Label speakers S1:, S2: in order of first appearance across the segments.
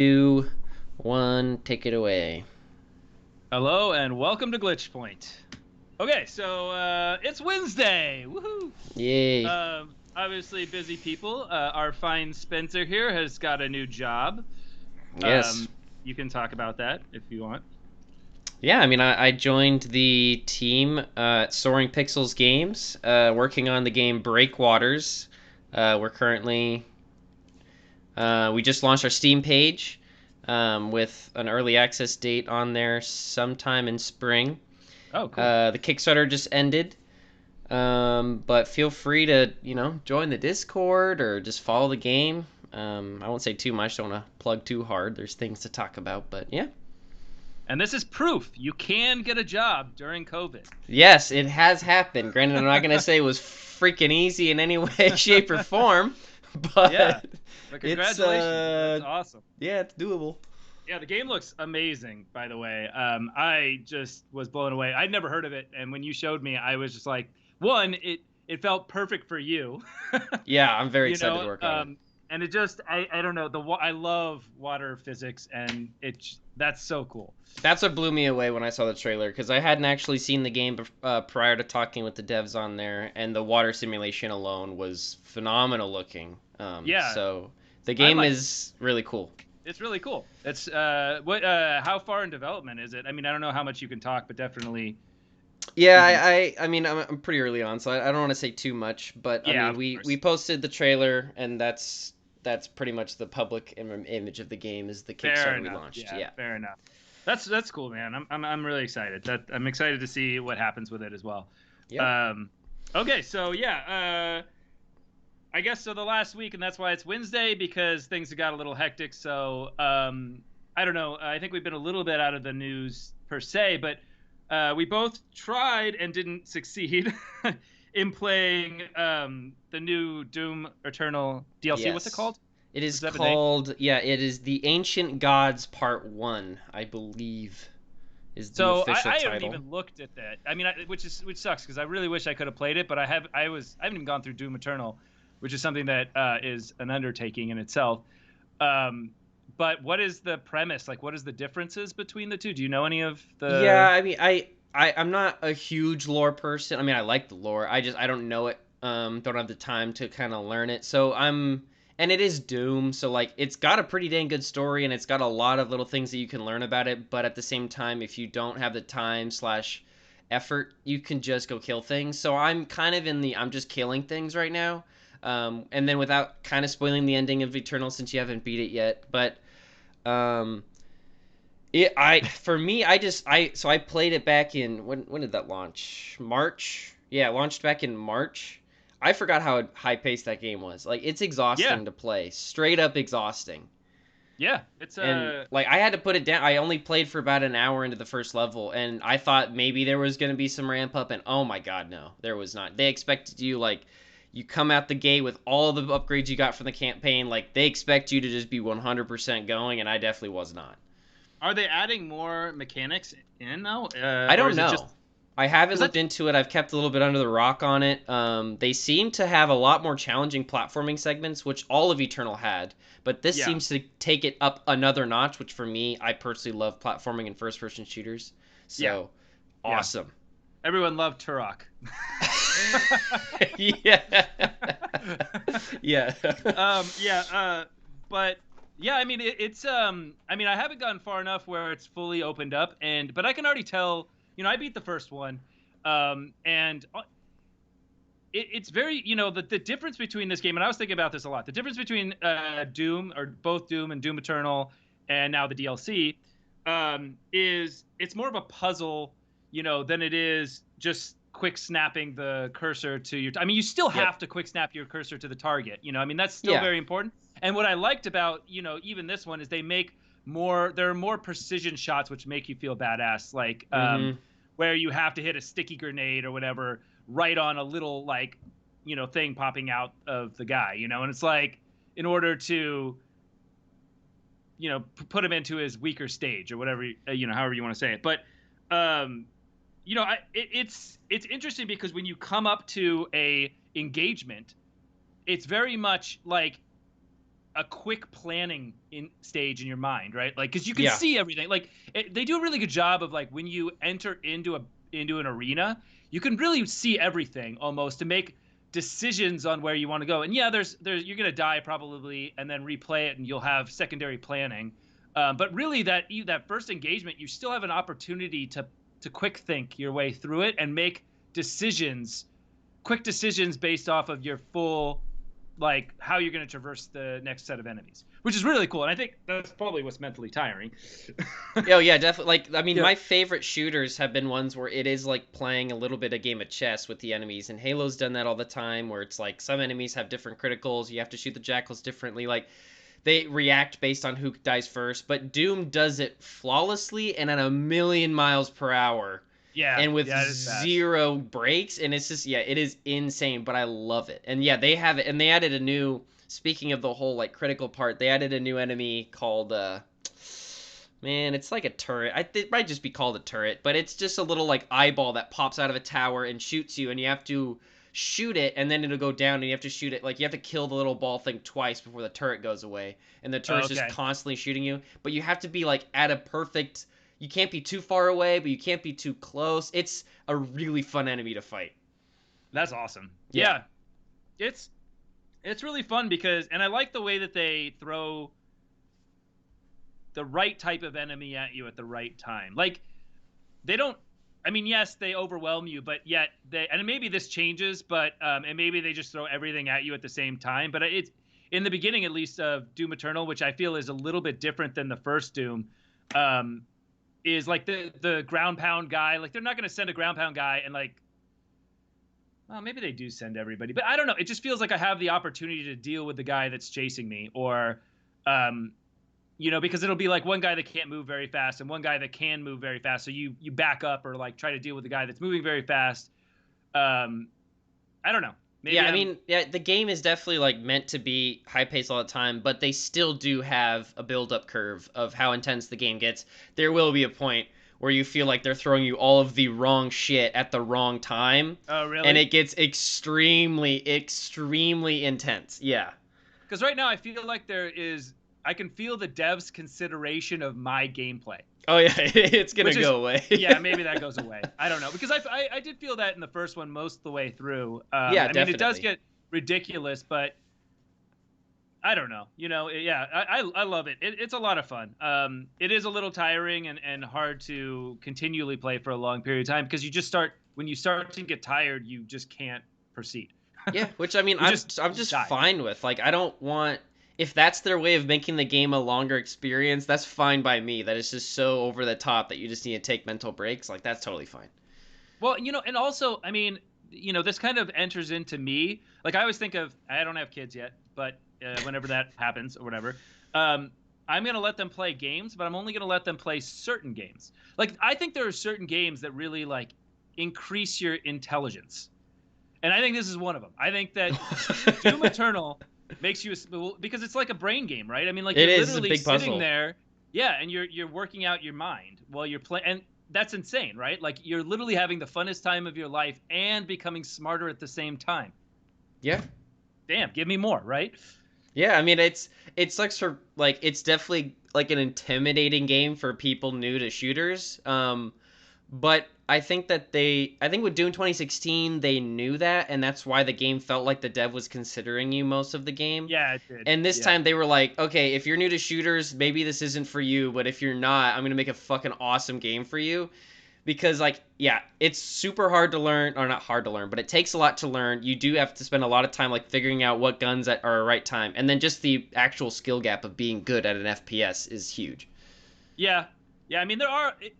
S1: Two, one, take it away.
S2: Hello and welcome to Glitch Point. Okay, so it's Wednesday. Woohoo!
S1: Yay.
S2: Obviously, busy people. Our fine Spencer here has got a new job.
S1: Yes.
S2: Um, you can talk about that if you want.
S1: Yeah, I joined the team at Soaring Pixels Games, working on the game Breakwaters. We're currently, we just launched our Steam page with an early access date on there sometime in spring.
S2: Oh, cool.
S1: The Kickstarter just ended, but feel free to, join the Discord or just follow the game. I won't say too much, don't want to plug too hard. There's things to talk about, but yeah.
S2: And this is proof you can get a job during COVID.
S1: Yes, it has happened. Granted, I'm not going to say it was freaking easy in any way, shape, or form,
S2: Yeah,
S1: but
S2: but
S1: it's,
S2: congratulations. That's awesome.
S1: yeah, it's doable.
S2: Yeah, the game looks amazing, by the way. I just was blown away. I'd never heard of it, and when you showed me, I was just like, one, it felt perfect for you,
S1: Yeah, I'm very
S2: you
S1: excited to
S2: know.
S1: work on it.
S2: And it just, I don't know, I love water physics, and that's so cool.
S1: That's what blew me away when I saw the trailer because I hadn't actually seen the game prior to talking with the devs on there, and the water simulation alone was phenomenal looking.
S2: Yeah,
S1: So the
S2: I
S1: game
S2: like it.
S1: is really cool.
S2: It's really cool. It's what how far in development is it? I mean, I don't know how much you can talk, but definitely
S1: Yeah,
S2: you can.
S1: I'm pretty early on, so I don't want to say too much. But I
S2: Yeah,
S1: mean,
S2: of
S1: we
S2: course.
S1: posted the trailer, and that's pretty much the public image of the game is the
S2: Fair
S1: Kickstarter we
S2: enough.
S1: launched.
S2: Yeah,
S1: Yeah.
S2: fair enough. That's cool, man. I'm really excited. I'm excited to see what happens with it as well.
S1: Yep.
S2: Um, okay, so yeah, I guess so. The last week, and that's why it's Wednesday because things have got a little hectic. So I don't know. I think we've been a little bit out of the news per se, but we both tried and didn't succeed in playing the new Doom Eternal DLC. What's it
S1: Yes.
S2: called?
S1: It is
S2: Does it have a name?
S1: called, yeah, it is the Ancient Gods Part 1, I believe, is the
S2: So
S1: official
S2: I haven't
S1: title.
S2: even looked at that. I mean, which sucks because I really wish I could have played it, but I haven't even gone through Doom Eternal, which is something that is an undertaking in itself. Um, but what is the premise? Like, what is the differences between the two? Do you know any of
S1: Yeah,
S2: the?
S1: I'm not a huge lore person. I mean, I like the lore. I don't know it. Don't have the time to kind of learn it. So and it is Doom, so like it's got a pretty dang good story, and it's got a lot of little things that you can learn about it. But at the same time, if you don't have the time slash effort, you can just go kill things. So I'm kind of in the I'm just killing things right now. And then without kind of spoiling the ending of Eternal since you haven't beat it yet, but um for me I played it back in when did that launch? March? Yeah, it launched back in March. I forgot how high paced that game was. Like it's
S2: Yeah,
S1: exhausting to play. Straight up exhausting.
S2: yeah. It's
S1: And like I had to put it down. I only played for about an hour into the first level and I thought maybe there was going to be some ramp up and oh my god, no. There was not. They expected you like you come out the gate with all the upgrades you got from the campaign like they expect you to just be 100% going and I definitely was not.
S2: Are they adding more mechanics in though,
S1: I
S2: or
S1: don't
S2: is it just
S1: know. I haven't
S2: because
S1: looked
S2: that's
S1: into it. I've kept a little bit under the rock on it. They seem to have a lot more challenging platforming segments, which all of Eternal had, but this
S2: yeah,
S1: seems to take it up another notch, which for me, I personally love platforming and first person shooters.
S2: yeah,
S1: So
S2: yeah.
S1: awesome.
S2: Everyone loved Turok.
S1: Yeah. Yeah.
S2: Yeah, but yeah, I mean it's I mean I haven't gotten far enough where it's fully opened up, and but I can already tell, I beat the first one, and it's very, the difference between this game, and I was thinking about this a lot. The difference between Doom, or both Doom and Doom Eternal, and now the DLC, is it's more of a puzzle, than it is just quick snapping the cursor to your. I mean, you still
S1: Yep.
S2: have to quick snap your cursor to the target. I mean, that's still
S1: Yeah.
S2: very important. And what I liked about, even this one is they make more. There are more precision shots which make you feel badass, like
S1: Mm-hmm.
S2: where you have to hit a sticky grenade or whatever right on a little, like, thing popping out of the guy, and it's like in order to put him into his weaker stage or whatever, however you want to say it. But um it's interesting because when you come up to a engagement, it's very much like a quick planning in stage in your mind, right? Like, because you can
S1: Yeah.
S2: see everything. Like, they do a really good job of, like, when you enter into an arena, you can really see everything almost to make decisions on where you want to go. And yeah, there's you're gonna die probably, and then replay it, and you'll have secondary planning. But really, that first engagement, you still have an opportunity to quick think your way through it and make decisions, quick decisions based off of your full, like, how you're going to traverse the next set of enemies, which is really cool. And I think that's probably what's mentally tiring.
S1: Oh yeah, definitely. Like, I mean,
S2: Yeah.
S1: my favorite shooters have been ones where it is like playing a little bit of game of chess with the enemies, and Halo's done that all the time, where it's like some enemies have different criticals, you have to shoot the jackals differently, like they react based on who dies first. But Doom does it flawlessly and at a million miles per hour,
S2: Yeah,
S1: and with
S2: yeah, it is fast.
S1: zero breaks, and it's just, yeah, it is insane, but I love it. And yeah, they have it, and they added a new, speaking of the whole like critical part, they added a new enemy called man, it's like a turret. It might just be called a turret, but it's just a little like eyeball that pops out of a tower and shoots you, and you have to shoot it, and then it'll go down, and you have to shoot it, like you have to kill the little ball thing twice before the turret goes away, and the
S2: Oh,
S1: turret's just
S2: okay.
S1: constantly shooting you. But you have to be like at a perfect. You can't be too far away, but you can't be too close. It's a really fun enemy to fight.
S2: That's awesome.
S1: Yeah.
S2: Yeah, it's it's really fun because, and I like the way that they throw the right type of enemy at you at the right time. Like, they don't, I mean, yes, they overwhelm you, but yet they, and maybe this changes, but and maybe they just throw everything at you at the same time. But it's, in the beginning at least of Doom Eternal, which I feel is a little bit different than the first Doom, um, is like the ground pound guy. Like, they're not going to send a ground pound guy and, like, well, maybe they do send everybody, but I don't know. It just feels like I have the opportunity to deal with the guy that's chasing me, or um, because it'll be like one guy that can't move very fast and one guy that can move very fast. So you back up or, like, try to deal with the guy that's moving very fast. Um, I don't know.
S1: Yeah,
S2: Maybe
S1: I
S2: I'm.
S1: mean, yeah, the game is definitely like meant to be high paced all the time, but they still do have a build up curve of how intense the game gets. There will be a point where you feel like they're throwing you all of the wrong shit at the wrong time,
S2: Oh,
S1: and
S2: really?
S1: it gets extremely, extremely intense. Yeah.
S2: Because right now I feel like I can feel the devs' consideration of my gameplay,
S1: Oh yeah, it's gonna
S2: which is,
S1: go away.
S2: yeah, maybe that goes away. I don't know, because I did feel that in the first one most of the way through.
S1: Yeah,
S2: I mean, it does
S1: definitely.
S2: get ridiculous, but I don't know. Yeah, I love it. It's a lot of fun. It is a little tiring and hard to continually play for a long period of time, because when you start to get tired, you just can't proceed.
S1: Yeah, which I mean,
S2: You
S1: I'm
S2: just
S1: just
S2: die.
S1: fine with. Like, I don't want, if that's their way of making the game a longer experience, that's fine by me. That it's just so over the top that you just need to take mental breaks. Like, that's totally fine.
S2: Well, and also, I mean, this kind of enters into me. Like, I always think of, I don't have kids yet, but whenever that happens or whatever, um, I'm gonna let them play games, but I'm only gonna let them play certain games. Like, I think there are certain games that really, like, increase your intelligence, and I think this is one of them. I think that Doom Eternal makes you, because it's like a brain game, right? I mean, like,
S1: It
S2: you're
S1: is a
S2: literally
S1: big
S2: sitting
S1: puzzle.
S2: there, yeah, and you're working out your mind while you're playing, and that's insane, right? Like, you're literally having the funnest time of your life and becoming smarter at the same time.
S1: Yeah.
S2: Damn, give me more, right?
S1: Yeah, I mean, it's like sort like it's definitely like an intimidating game for people new to shooters. But I think with Doom 2016 they knew that, and that's why the game felt like the dev was considering you most of the game.
S2: Yeah, it did.
S1: And this
S2: Yeah.
S1: time they were like, okay, if you're new to shooters, maybe this isn't for you, but if you're not, I'm gonna make a fucking awesome game for you. Because, like, yeah, it's super hard to learn, or not hard to learn, but it takes a lot to learn. You do have to spend a lot of time like figuring out what guns are right time, and then just the actual skill gap of being good at an FPS is huge.
S2: Yeah. Yeah, I mean,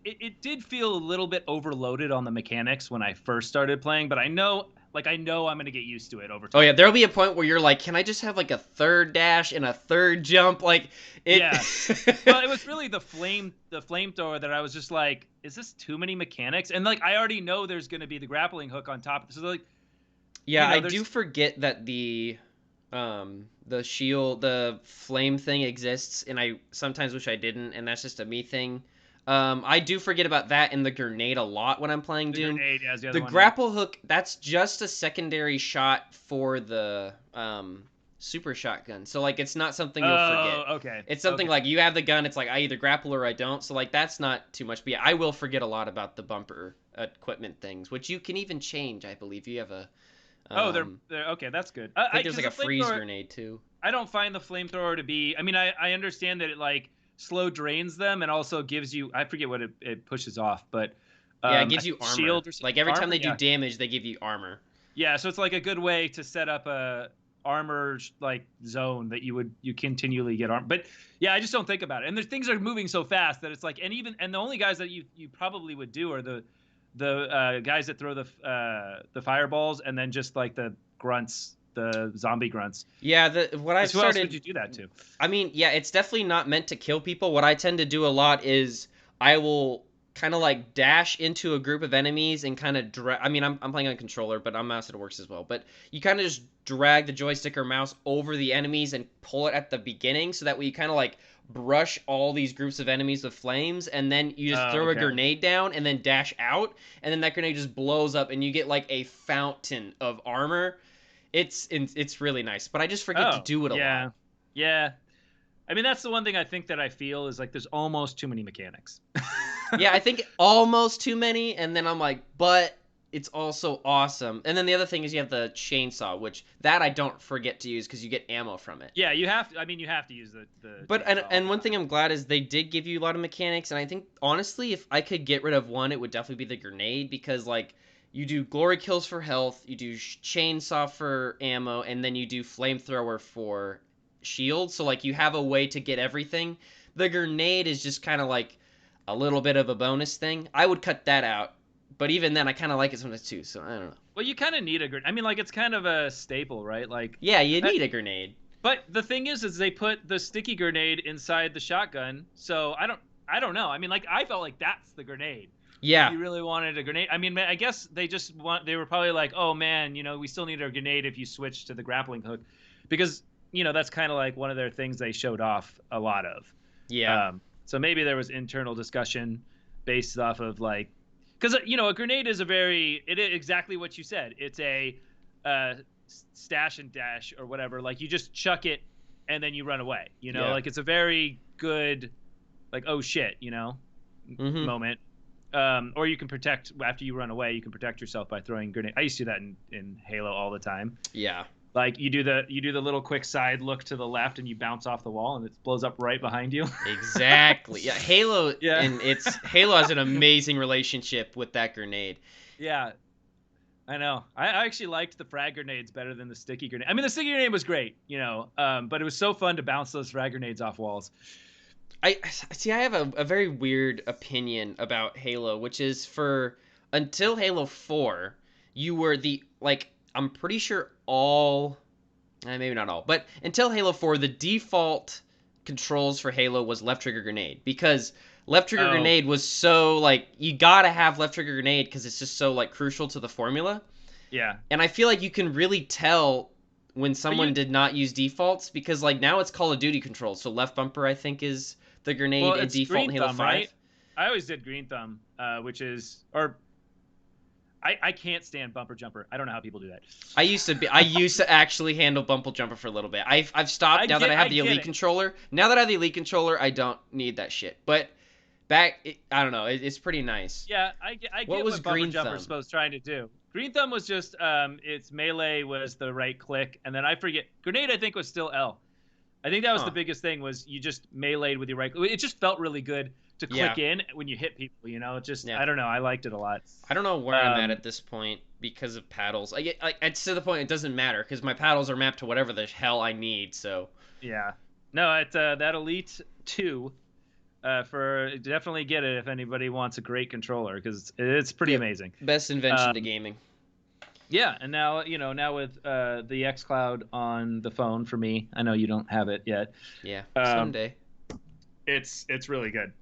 S2: it did feel a little bit overloaded on the mechanics when I first started playing, but I know I'm going to get used to it over
S1: Oh
S2: time.
S1: yeah, there'll be a point where you're like, can I just have like a third dash and a third jump? Like it.
S2: Yeah. Well, it was really the flamethrower that I was just like, is this too many mechanics? And, like, I already know there's going to be the grappling hook on top. So, like,
S1: Yeah, I do
S2: there's,
S1: forget that the shield, the flame thing exists, and I sometimes wish I didn't, and that's just a me thing. I do forget about that and the grenade a lot when I'm playing
S2: the
S1: Doom.
S2: grenade as the
S1: The
S2: other one. Yeah.
S1: grapple hook, that's just a secondary shot for the super shotgun. So like it's not something you'll forget.
S2: Oh, okay.
S1: It's something
S2: Okay.
S1: like you have the gun, it's like I either grapple or I don't. So like that's not too much. But yeah, I will forget a lot about the bumper equipment things, which you can even change, I believe. You have a
S2: Oh,
S1: um
S2: they're okay. That's good.
S1: I think there's
S2: Because
S1: like a
S2: the
S1: freeze
S2: flamethrower,
S1: grenade too.
S2: I don't find the flamethrower to be. I mean, I understand that it like slow drains them and also gives you. I forget what it pushes off, but
S1: Yeah, it
S2: I
S1: gives
S2: think
S1: you armor.
S2: shield or
S1: Like every time
S2: armor.
S1: they do
S2: Yeah,
S1: damage, they give you armor.
S2: yeah. So it's like a good way to set up a armor like zone that you continually get arm. But yeah, I just don't think about it. And there's things are moving so fast that it's like, and the only guys that you probably would do are the guys that throw the fireballs and then just like the grunts, the zombie grunts.
S1: Yeah, the what I've
S2: Because who else would
S1: started
S2: you do that to?
S1: I mean, yeah, it's definitely not meant to kill people. What I tend to do a lot is I will kind of like dash into a group of enemies and kind of drag. I mean, I'm playing on controller, but on mouse it works as well. But you kind of just drag the joystick or mouse over the enemies and pull it at the beginning, so that way you kind of like brush all these groups of enemies with flames, and then you just
S2: Oh,
S1: throw a
S2: okay.
S1: grenade down and then dash out, and then that grenade just blows up, and you get like a fountain of armor. It's really nice, but I just forget to
S2: Oh,
S1: do it a lot.
S2: yeah, yeah. I mean, that's the one thing I think that I feel is like there's almost too many mechanics.
S1: Yeah, I think almost too many, and then I'm like, but it's also awesome. And then the other thing is you have the chainsaw, which that I don't forget to use because you get ammo from it.
S2: Yeah, you have to. I mean, you have to use the
S1: But and,
S2: chainsaw all
S1: and
S2: the
S1: one thing
S2: time.
S1: I'm glad is they did give you a lot of mechanics, and I think honestly, if I could get rid of one, it would definitely be the grenade because like you do glory kills for health, you do chainsaw for ammo, and then you do flamethrower for shield. So like you have a way to get everything. The grenade is just kind of like a little bit of a bonus thing. I would cut that out, but even then, I kind of like it sometimes too. So I don't know.
S2: Well, you kind of need a grenade. I mean, like it's kind of a staple, right? Like,
S1: Yeah, you
S2: uh,
S1: need a grenade.
S2: but the thing is they put the sticky grenade inside the shotgun. So I don't know. I mean, like I felt like that's the grenade. If
S1: Yeah,
S2: you really wanted a grenade, I mean, I guess they were probably like, oh man, we still need a grenade if you switch to the grappling hook, because that's kind of like one of their things they showed off a lot of.
S1: yeah,
S2: So maybe there was internal discussion based off of like, because a grenade is it is exactly what you said. It's a uh, stash and dash or whatever. Like you just chuck it and then you run away.
S1: yeah.
S2: Like it's a very good like oh shit
S1: Mm-hmm.
S2: moment. Or you can protect after you run away. You can protect yourself by throwing grenade. I used to do that in Halo all the time.
S1: Yeah.
S2: Like you do the little quick side look to the left and you bounce off the wall and it blows up right behind you.
S1: Exactly. Yeah, Halo
S2: Yeah.
S1: and it's Halo has an amazing relationship with that grenade.
S2: Yeah, I know. I actually liked the frag grenades better than the sticky grenade. I mean, the sticky grenade was great, but it was so fun to bounce those frag grenades off walls.
S1: I see. I have a very weird opinion about Halo, which is for until Halo 4, you were the like I'm pretty sure all, maybe not all, but until Halo 4, the default controls for Halo was left trigger grenade because left trigger
S2: Oh,
S1: grenade was so like you gotta have left trigger grenade because it's just so like crucial to the formula.
S2: yeah.
S1: And I feel like you can really tell when
S2: But
S1: someone did not use defaults because like now it's Call of Duty controls. So left bumper I think is the
S2: well,
S1: grenade in
S2: it's
S1: default in
S2: green
S1: Halo
S2: thumb, right?
S1: 5.
S2: I always did green thumb, which is, or I can't stand bumper jumper. I don't know how people do that.
S1: I used to actually handle bumper jumper for a little bit. I've stopped now that I
S2: I
S1: have the
S2: get
S1: elite
S2: it.
S1: controller. Now that I have the elite controller, I don't need that shit. But I don't know. It's pretty nice.
S2: Yeah, I
S1: What
S2: get
S1: was
S2: what bumper
S1: green
S2: jumper is
S1: thumb?
S2: supposed trying to do. Green thumb was just its melee was the right click, and then I forget grenade. I think was still L. I think that was the
S1: Huh.
S2: biggest thing was you just meleeed with your right. It just felt really good to
S1: Yeah.
S2: click in when you hit people. It just
S1: Yeah.
S2: I don't know. I liked it a lot.
S1: I don't know where I'm
S2: Um,
S1: at this point because of paddles. I get it's to the point it doesn't matter because my paddles are mapped to whatever the hell I need. So
S2: yeah. No, it's that Elite 2. For definitely get it if anybody wants a great controller because it's pretty
S1: yep,
S2: amazing.
S1: best invention to
S2: Um,
S1: gaming.
S2: Yeah, and now with the XCloud on the phone for me, I know you don't have it yet.
S1: Yeah,
S2: Um,
S1: someday.
S2: it's really good.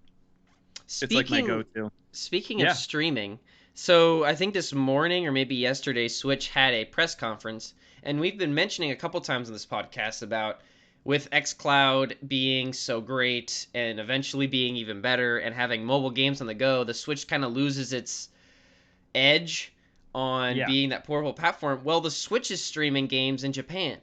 S2: It's like my
S1: Speaking
S2: go-to.
S1: speaking of
S2: Yeah,
S1: streaming, so I think this morning or maybe yesterday, Switch had a press conference, and we've been mentioning a couple times on this podcast about with xCloud being so great and eventually being even better and having mobile games on the go, the Switch kind of loses its edge on
S2: yeah.
S1: being that portable platform. Well, the Switch is streaming games in Japan.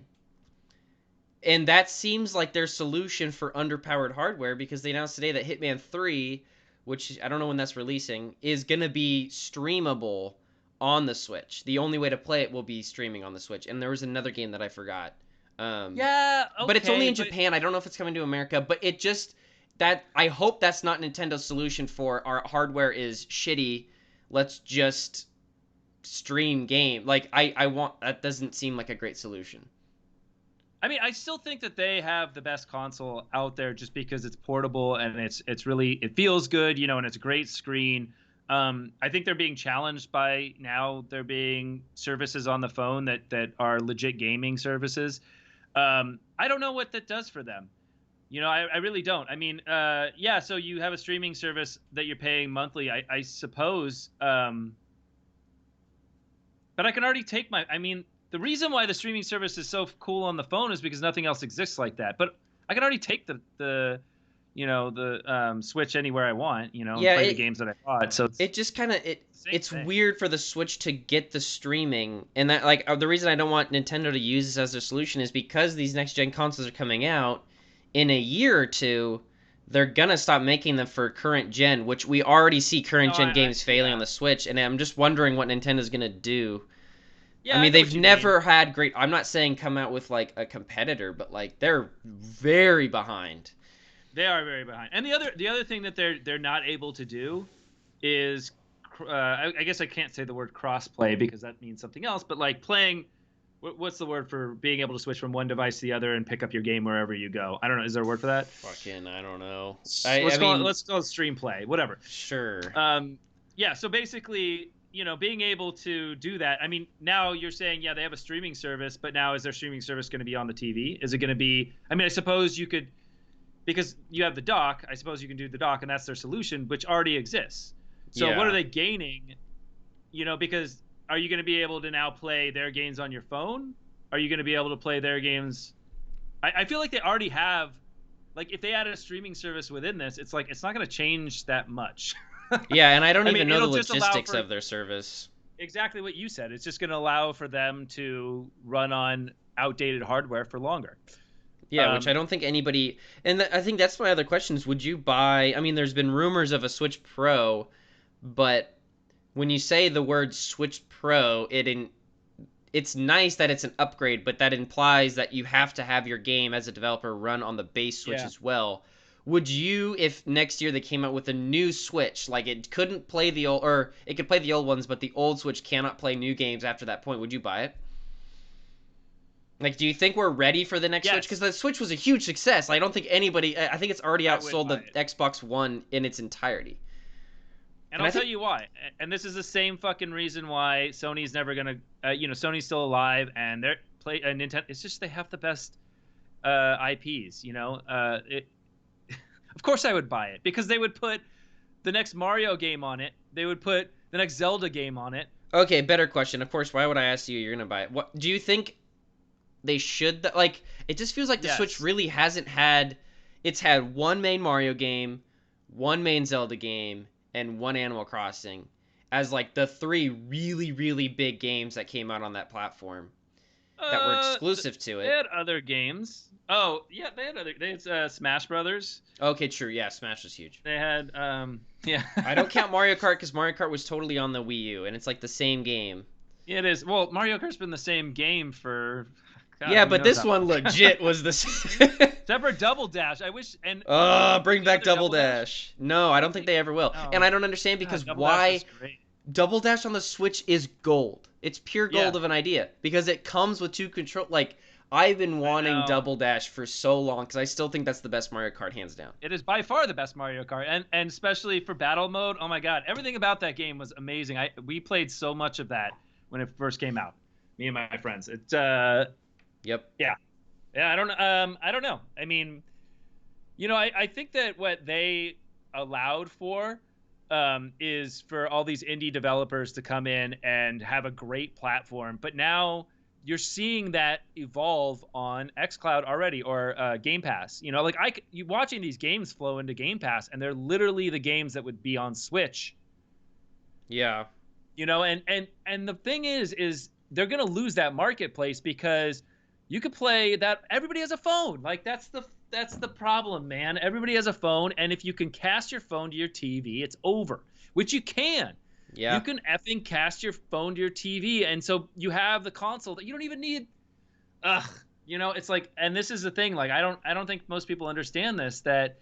S1: And that seems like their solution for underpowered hardware, because they announced today that Hitman 3, which I don't know when that's releasing, is going to be streamable on the Switch. The only way to play it will be streaming on the Switch. And there was another game that I forgot.
S2: Yeah,
S1: But it's only
S2: okay,
S1: in
S2: but
S1: Japan. I don't know if it's coming to America, but it just that I hope that's not Nintendo's solution for our hardware is shitty. Let's just stream game. Like I want that doesn't seem like a great solution.
S2: I mean, I still think that they have the best console out there just because it's portable and it's really it feels good, you know, and it's a great screen. I think they're being challenged by now there being services on the phone that are legit gaming services. I don't know what that does for them. You know, I really don't. I mean, yeah, so you have a streaming service that you're paying monthly, I suppose. But I can already take I mean, the reason why the streaming service is so cool on the phone is because nothing else exists like that. But I can already take the Switch anywhere I want, you know, and
S1: Yeah,
S2: play the games that I bought. So
S1: it just kind of it's
S2: thing.
S1: weird for the Switch to get the streaming, and that like the reason I don't want Nintendo to use this as their solution is because these next gen consoles are coming out in a year or two. They're gonna stop making them for current gen, which we already see current
S2: No,
S1: gen games failing
S2: yeah.
S1: on the Switch, and I'm just wondering what Nintendo's gonna do.
S2: Yeah,
S1: I
S2: I
S1: mean,
S2: know what
S1: they've
S2: you
S1: never
S2: mean.
S1: had great. I'm not saying come out with like a competitor, but like they're very behind.
S2: They are very behind. And the other thing that they're not able to do is I guess I can't say the word crossplay because that means something else, but like playing what's the word for being able to switch from one device to the other and pick up your game wherever you go? I don't know. Is there a word for that?
S1: Fucking, I don't know.
S2: Let's call it stream play, whatever.
S1: Sure.
S2: Yeah. So basically, you know, being able to do that. I mean, now you're saying, yeah, they have a streaming service, but now is their streaming service going to be on the TV? Is it going to be? I mean, I suppose you could, because you have the dock. I suppose you can do the dock, and that's their solution, which already exists. So
S1: Yeah.
S2: what are they gaining? You know, because are you going to be able to now play their games on your phone? Are you going to be able to play their games? I feel like they already have, like, if they added a streaming service within this, it's like it's not going to change that much.
S1: Yeah, and I don't even know the
S2: it'll just allow
S1: logistics
S2: for
S1: of their service.
S2: exactly what you said. It's just going to allow for them to run on outdated hardware for longer.
S1: Yeah, which I don't think anybody. And I think that's my other question is, would you buy? I mean, there's been rumors of a Switch Pro, but when you say the word Switch Pro, it's nice that it's an upgrade, but that implies that you have to have your game as a developer run on the base Switch
S2: Yeah.
S1: as well. Would you, if next year they came out with a new Switch, like it couldn't play the old, or it could play the old ones, but the old Switch cannot play new games after that point, would you buy it? Like, do you think we're ready for the next Switch?
S2: Yes,
S1: Because the Switch was a huge success. I don't think anybody. I think it's already
S2: I would
S1: outsold the
S2: buy it.
S1: Xbox One in its entirety.
S2: And
S1: And
S2: I'll
S1: I
S2: tell
S1: think,
S2: you why. And this is the same fucking reason why Sony's never gonna, Sony's still alive and they're Nintendo. It's just they have the best IPs. You know, of course I would buy it because they would put the next Mario game on it. They would put the next Zelda game on it.
S1: okay, better question. Of course, why would I ask you? You're gonna buy it. What do you think they should? Like, it just feels like the Switch
S2: Yes.
S1: really hasn't had. It's had one main Mario game, one main Zelda game, and one Animal Crossing, as like the three really really big games that came out on that platform that were exclusive to
S2: They
S1: it.
S2: had other games. Oh yeah, they had other. They had Smash Brothers.
S1: Okay, true. Yeah, Smash was huge.
S2: They had yeah.
S1: I don't count Mario Kart because Mario Kart was totally on the Wii U, and it's like the same game.
S2: Yeah, it is. Well, Mario Kart's been the same game for. God,
S1: Yeah,
S2: who
S1: but
S2: knows
S1: this
S2: how
S1: one
S2: long.
S1: legit was the same.
S2: Except for Double Dash. I wish and
S1: Bring
S2: the
S1: back
S2: other
S1: Double Dash. No, I don't think they ever will.
S2: Oh,
S1: And I don't understand because
S2: God, Double
S1: why
S2: Dash was great.
S1: Double Dash on the Switch is gold. It's pure gold
S2: Yeah.
S1: of an idea because it comes with two control. Like, I've been wanting
S2: know.
S1: Double Dash for so long because I still think that's the best Mario Kart hands down.
S2: It is by far the best Mario Kart, and especially for battle mode. Oh my God, everything about that game was amazing. We played so much of that when it first came out. Me and my friends. It
S1: Yep.
S2: yeah. I don't know. I mean, I think that what they allowed for is for all these indie developers to come in and have a great platform. But now you're seeing that evolve on xCloud already or Game Pass. You watching these games flow into Game Pass, and they're literally the games that would be on Switch.
S1: Yeah.
S2: And the thing is they're gonna lose that marketplace because You could play that. Everybody has a phone. Like that's the problem, man. Everybody has a phone, and if you can cast your phone to your TV, it's over. Which you can. You
S1: Yeah.
S2: can effing cast your phone to your TV, and so you have the console that you don't even need. Ugh, it's like, and this is the thing. Like, I don't think most people understand this. That,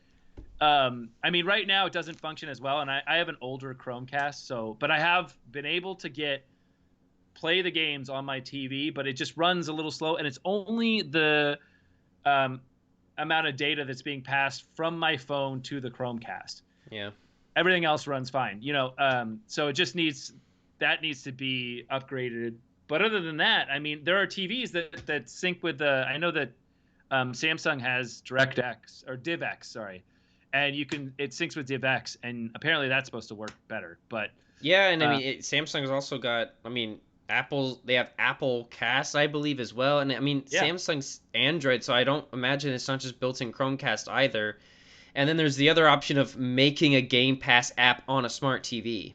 S2: I mean, right now it doesn't function as well, and I have an older Chromecast, but I have been able to play the games on my TV, but it just runs a little slow, and it's only the um, amount of data that's being passed from my phone to the Chromecast.
S1: Yeah.
S2: Everything else runs fine, so it just needs to be upgraded. But other than that, I mean, there are TVs that sync with the. I know that Samsung has DirectX or DivX, sorry, and it syncs with DivX, and apparently that's supposed to work better. But
S1: Yeah, and I mean, Samsung's also got. I mean, they have Apple Cast, I believe, as well, and I mean,
S2: yeah,
S1: Samsung's Android, so I don't imagine it's not just built-in Chromecast either. And then there's the other option of making a Game Pass app on a smart TV.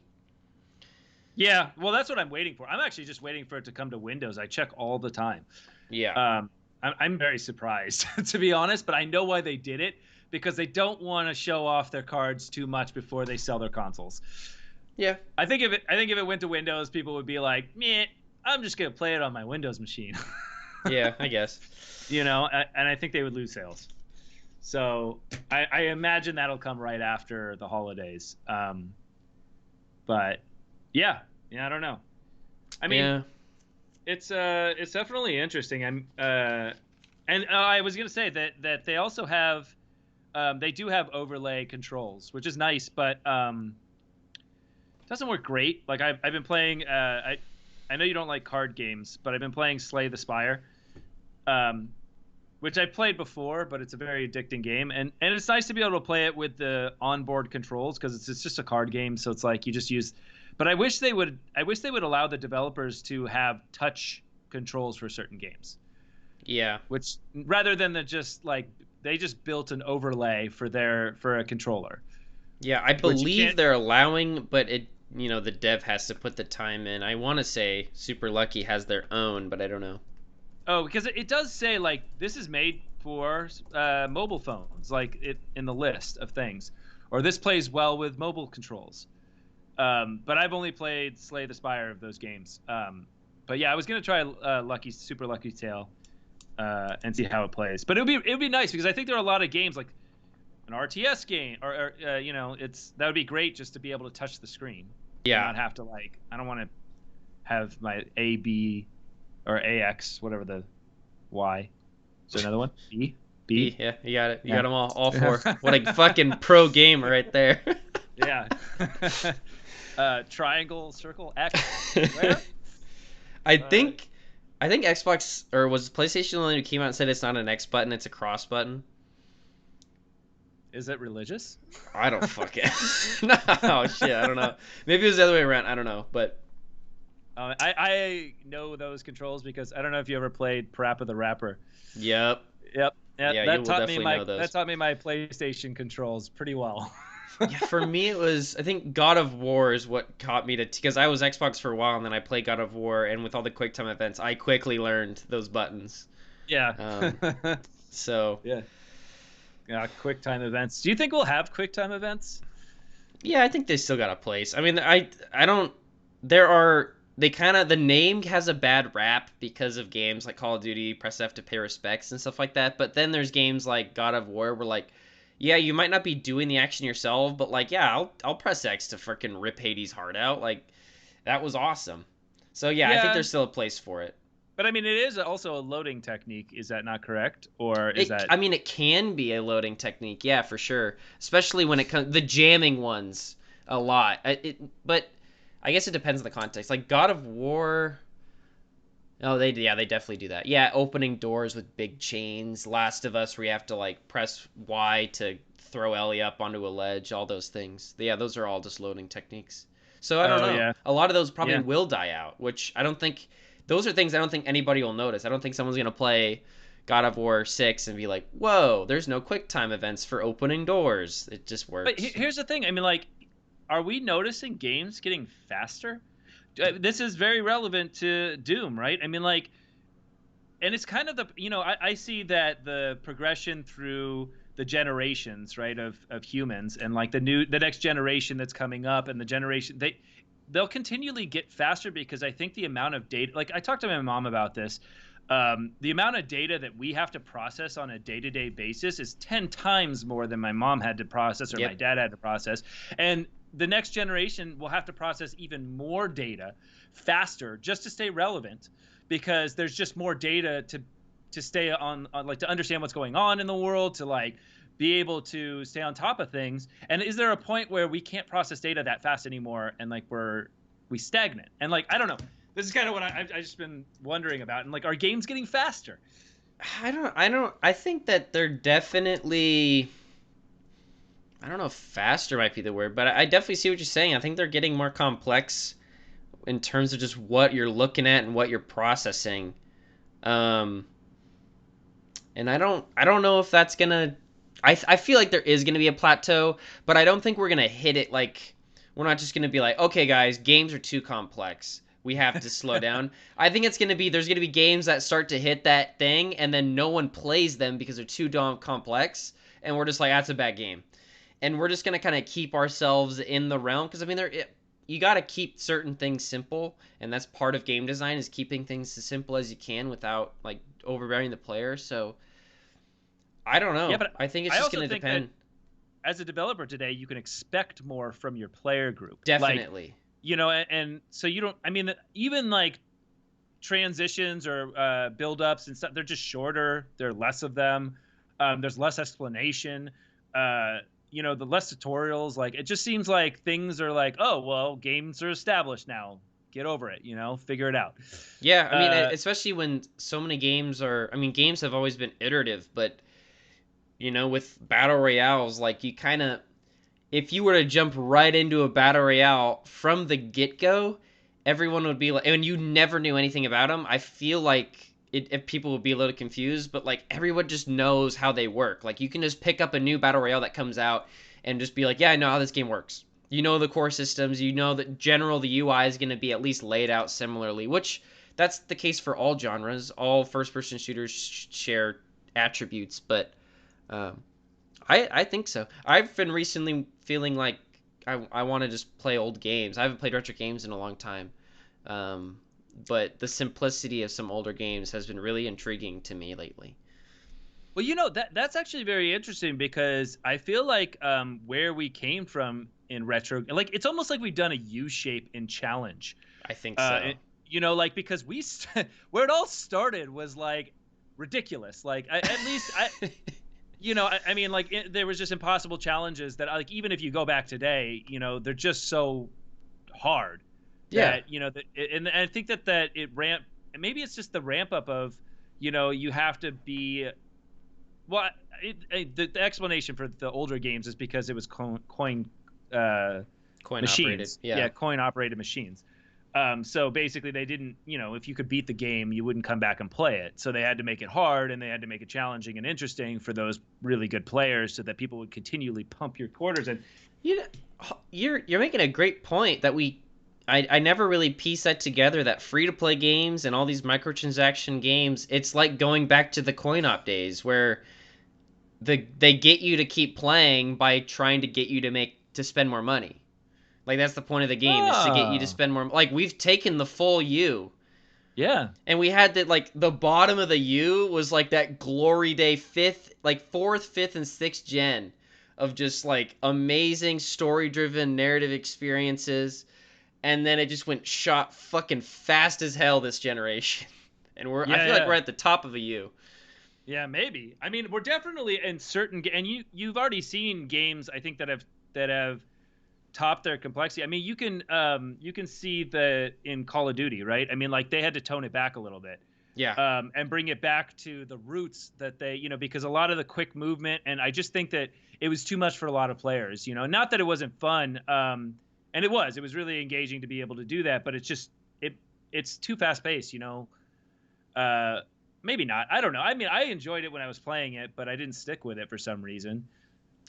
S2: yeah, well, that's what I'm waiting for. I'm actually just waiting for it to come to Windows. I check all the time.
S1: Yeah.
S2: I'm very surprised, to be honest, but I know why they did it, because they don't want to show off their cards too much before they sell their consoles.
S1: Yeah.
S2: I think if it went to Windows, people would be like, "Meh, I'm just gonna play it on my Windows machine."
S1: Yeah, I guess.
S2: And I think they would lose sales. So I imagine that'll come right after the holidays. But yeah, I don't know. I mean,
S1: Yeah.
S2: it's definitely interesting. And I was gonna say that they also have, they do have overlay controls, which is nice, but doesn't work great. Like I've been playing. I know you don't like card games, but I've been playing Slay the Spire, which I played before, but it's a very addicting game, and it's nice to be able to play it with the onboard controls, because it's just a card game, so it's like you just use. But I wish they would allow the developers to have touch controls for certain games.
S1: Yeah.
S2: Which, rather than just like they just built an overlay for a controller.
S1: Yeah, I believe they're allowing, but the dev has to put the time in. I want to say Super Lucky has their own, but I don't know.
S2: Oh, because it does say like this is made for mobile phones, like it in the list of things, or this plays well with mobile controls. But I've only played Slay the Spire of those games. But yeah, I was gonna try Super Lucky Tale and see how it plays. But it would be nice, because I think there are a lot of games like an RTS game, or that would be great just to be able to touch the screen.
S1: Yeah.
S2: And not have to I don't want to have my A, B, or AX, whatever the Y. Is there another one? B?
S1: B? Yeah, you got it. You got them all four. What a fucking pro gamer right there.
S2: Yeah. Triangle, circle, X. Where?
S1: I think Xbox, or was PlayStation the one who came out and said it's not an X button, it's a cross button.
S2: Is it religious?
S1: I don't fucking no shit. I don't know. Maybe it was the other way around. I don't know, but
S2: I know those controls because I don't know if you ever played Parappa the Rapper.
S1: Yep.
S2: Yeah,
S1: you will definitely know those.
S2: That taught me my PlayStation controls pretty well.
S1: Yeah, for me it was, I think God of War is what caught me because I was Xbox for a while, and then I played God of War, and with all the QuickTime events, I quickly learned those buttons.
S2: Yeah.
S1: So.
S2: Yeah. Yeah, QuickTime events. Do you think we'll have QuickTime events?
S1: Yeah, I think they still got a place. I mean, I don't. The name has a bad rap because of games like Call of Duty, press F to pay respects and stuff like that. But then there's games like God of War where, like, yeah, you might not be doing the action yourself, but like, yeah, I'll press X to freaking rip Hades' heart out. Like, that was awesome. So yeah, I think there's still a place for it.
S2: But I mean, it is also a loading technique. Is that not correct? Or is that?
S1: I mean, it can be a loading technique, yeah, for sure. Especially when it comes the jamming ones a lot. But I guess it depends on the context. Like God of War. Oh, they definitely do that. Yeah, opening doors with big chains. Last of Us, where you have to like press Y to throw Ellie up onto a ledge. All those things. Yeah, those are all just loading techniques. So I don't know.
S2: Yeah.
S1: A lot of those probably will die out, which I don't think. Those are things I don't think anybody will notice. I don't think someone's gonna play God of War 6 and be like, "Whoa, there's no QuickTime events for opening doors." It just works.
S2: But here's the thing. I mean, like, are we noticing games getting faster? This is very relevant to Doom, right? I mean, like, and it's kind of the, I see that the progression through the generations, right, of humans, and like the next generation that's coming up, and the generation they'll continually get faster, because I think the amount of data, like I talked to my mom about this, the amount of data that we have to process on a day-to-day basis is 10 times more than my mom had to process, or my
S1: Yep.
S2: dad had to process. And the next generation will have to process even more data faster just to stay relevant, because there's just more data to stay on, like, to understand what's going on in the world, to like be able to stay on top of things. And is there a point where we can't process data that fast anymore, and like we stagnant? And like, I don't know, this is kind of what I've just been wondering about. And like, are games getting faster?
S1: I think that they're definitely, I don't know if faster might be the word, but I definitely see what you're saying. I think they're getting more complex in terms of just what you're looking at and what you're processing. Um, and I don't know if that's gonna. I feel like there is gonna be a plateau, but I don't think we're gonna hit it. Like, we're not just gonna be like, okay, guys, games are too complex. We have to slow down. I think it's gonna be, there's gonna be games that start to hit that thing, and then no one plays them because they're too damn complex, and we're just like, that's a bad game, and we're just gonna kind of keep ourselves in the realm, because I mean, you got to keep certain things simple, and that's part of game design, is keeping things as simple as you can without like overbearing the player. So I don't
S2: Yeah,
S1: know.
S2: but
S1: I think it's
S2: I
S1: just
S2: also
S1: going to
S2: think that
S1: depend.
S2: as a developer today, you can expect more from your player group. Like,
S1: Definitely.
S2: and so you don't, I mean, even like transitions or build ups and stuff, they're just shorter, there are less of them. There's less explanation. uh the less tutorials. Like, it just seems like things are like, oh well, games are established now, get over it, figure it out.
S1: Yeah, I mean,
S2: uh
S1: especially when so many games are, I mean, games have always been iterative, but with battle royales, like, you kind of, if you were to jump right into a battle royale from the get-go, everyone would be like, and you never knew anything about them, I feel like if people would be a little confused, but like, everyone just knows how they work. Like, you can just pick up a new battle royale that comes out and just be like, yeah, I know how this game works. You know the core systems, you know that general the UI is going to be at least laid out similarly, which that's the case for all genres. All first person shooters share attributes, but um, I think so. I've been recently feeling like I want to just play old games. I haven't played retro games in a long time, um, but the simplicity of some older games has been really intriguing to me lately.
S2: well, that's actually very interesting, because I feel like where we came from in retro, like, it's almost like we've done a U shape in challenge.
S1: I think
S2: uh
S1: so.
S2: it- like, because where it all started was like ridiculous. Like, at least I mean, like, there was just impossible challenges that, like, even if you go back today, they're just so hard
S1: Yeah.
S2: that, and I think that it ramp, maybe it's just the ramp up of, you have to be, well, the explanation for the older games is because it was coin uh,
S1: Coin operated.
S2: machines.
S1: Yeah.
S2: Yeah, coin operated machines. So basically, they didn't, if you could beat the game, you wouldn't come back and play it. So they had to make it hard, and they had to make it challenging and interesting for those really good players, so that people would continually pump your quarters. And
S1: You know, you're making a great point that I never really pieced that together, that free to play games and all these microtransaction games, it's like going back to the coin op days where they get you to keep playing by trying to get you to spend more money. Like, that's the point of the game, is to get you to
S2: oh,
S1: spend more. Like, we've taken the full U,
S2: yeah,
S1: and we had that, like, the bottom of the U was like that glory day fourth, fifth, and sixth gen of just like amazing story driven narrative experiences, and then it just went shot fucking fast as hell this generation, and I
S2: yeah,
S1: feel like
S2: yeah.
S1: we're at the top of a U.
S2: Yeah, maybe. I mean, we're definitely in certain, and you've already seen games, I think, that have topped their complexity. I mean, you can see the in Call of Duty, right? I mean, like, they had to tone it back a little bit,
S1: Yeah.
S2: and bring it back to the roots that they, because a lot of the quick movement, and I just think that it was too much for a lot of players. Not that it wasn't fun, and it was really engaging to be able to do that, but it it's too fast paced. Uh, Maybe not. I don't know. I mean, I enjoyed it when I was playing it, but I didn't stick with it for some reason.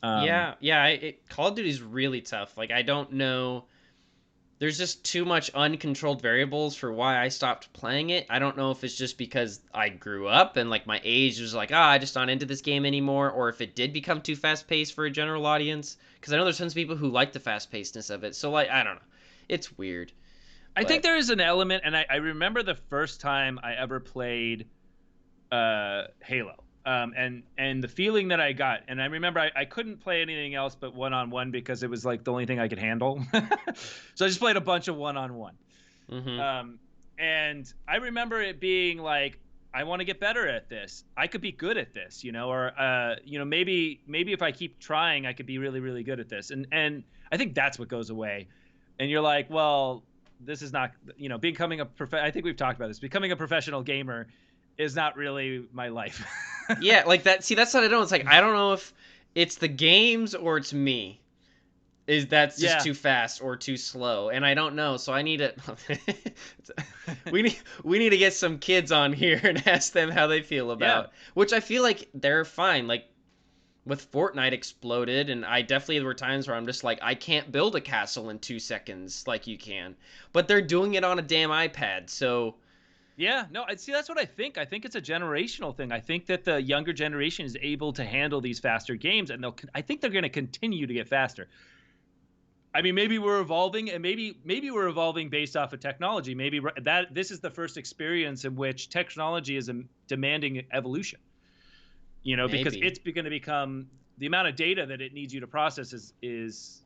S2: Um,
S1: Yeah, yeah. Call of Duty is really tough. Like, I don't know. there's just too much uncontrolled variables for why I stopped playing it. I don't know if it's just because I grew up and like my age was like, I just not into this game anymore, or if it did become too fast paced for a general audience. Because I know there's tons of people who like the fast pacedness of it. So like, I don't know, it's weird.
S2: I think
S1: But
S2: there is an element, and I remember the first time I ever played Halo. And the feeling that I got, and I remember I couldn't play anything else but one-on-one because it was like the only thing I could handle. So I just played a bunch of one-on-one.
S1: mm-hmm.
S2: And I remember it being like, I want to get better at this. I could be good at this, or maybe if I keep trying, I could be really, really good at this. And I think that's what goes away. And you're like, well, this is not, becoming I think we've talked about this. Becoming a professional gamer is not really my life.
S1: Yeah, like that. See, that's what I don't. It's like I don't know if it's the games or it's me. Is that's just
S2: Yeah.
S1: too fast or too slow, and I don't know. So I need to. we need to get some kids on here and ask them how they feel about. Which I feel like they're fine. Like with Fortnite exploded, and I definitely there were times where I'm just like I can't build a castle in 2 seconds like you can, but they're doing it on a damn iPad. So
S2: Yeah, no, I see. That's what I think. I think it's a generational thing. I think that the younger generation is able to handle these faster games, and I think they're going to continue to get faster. I mean, maybe we're evolving, and maybe we're evolving based off of technology. Maybe that this is the first experience in which technology is demanding evolution. Because
S1: maybe.
S2: it's going to become the amount of data that it needs you to process is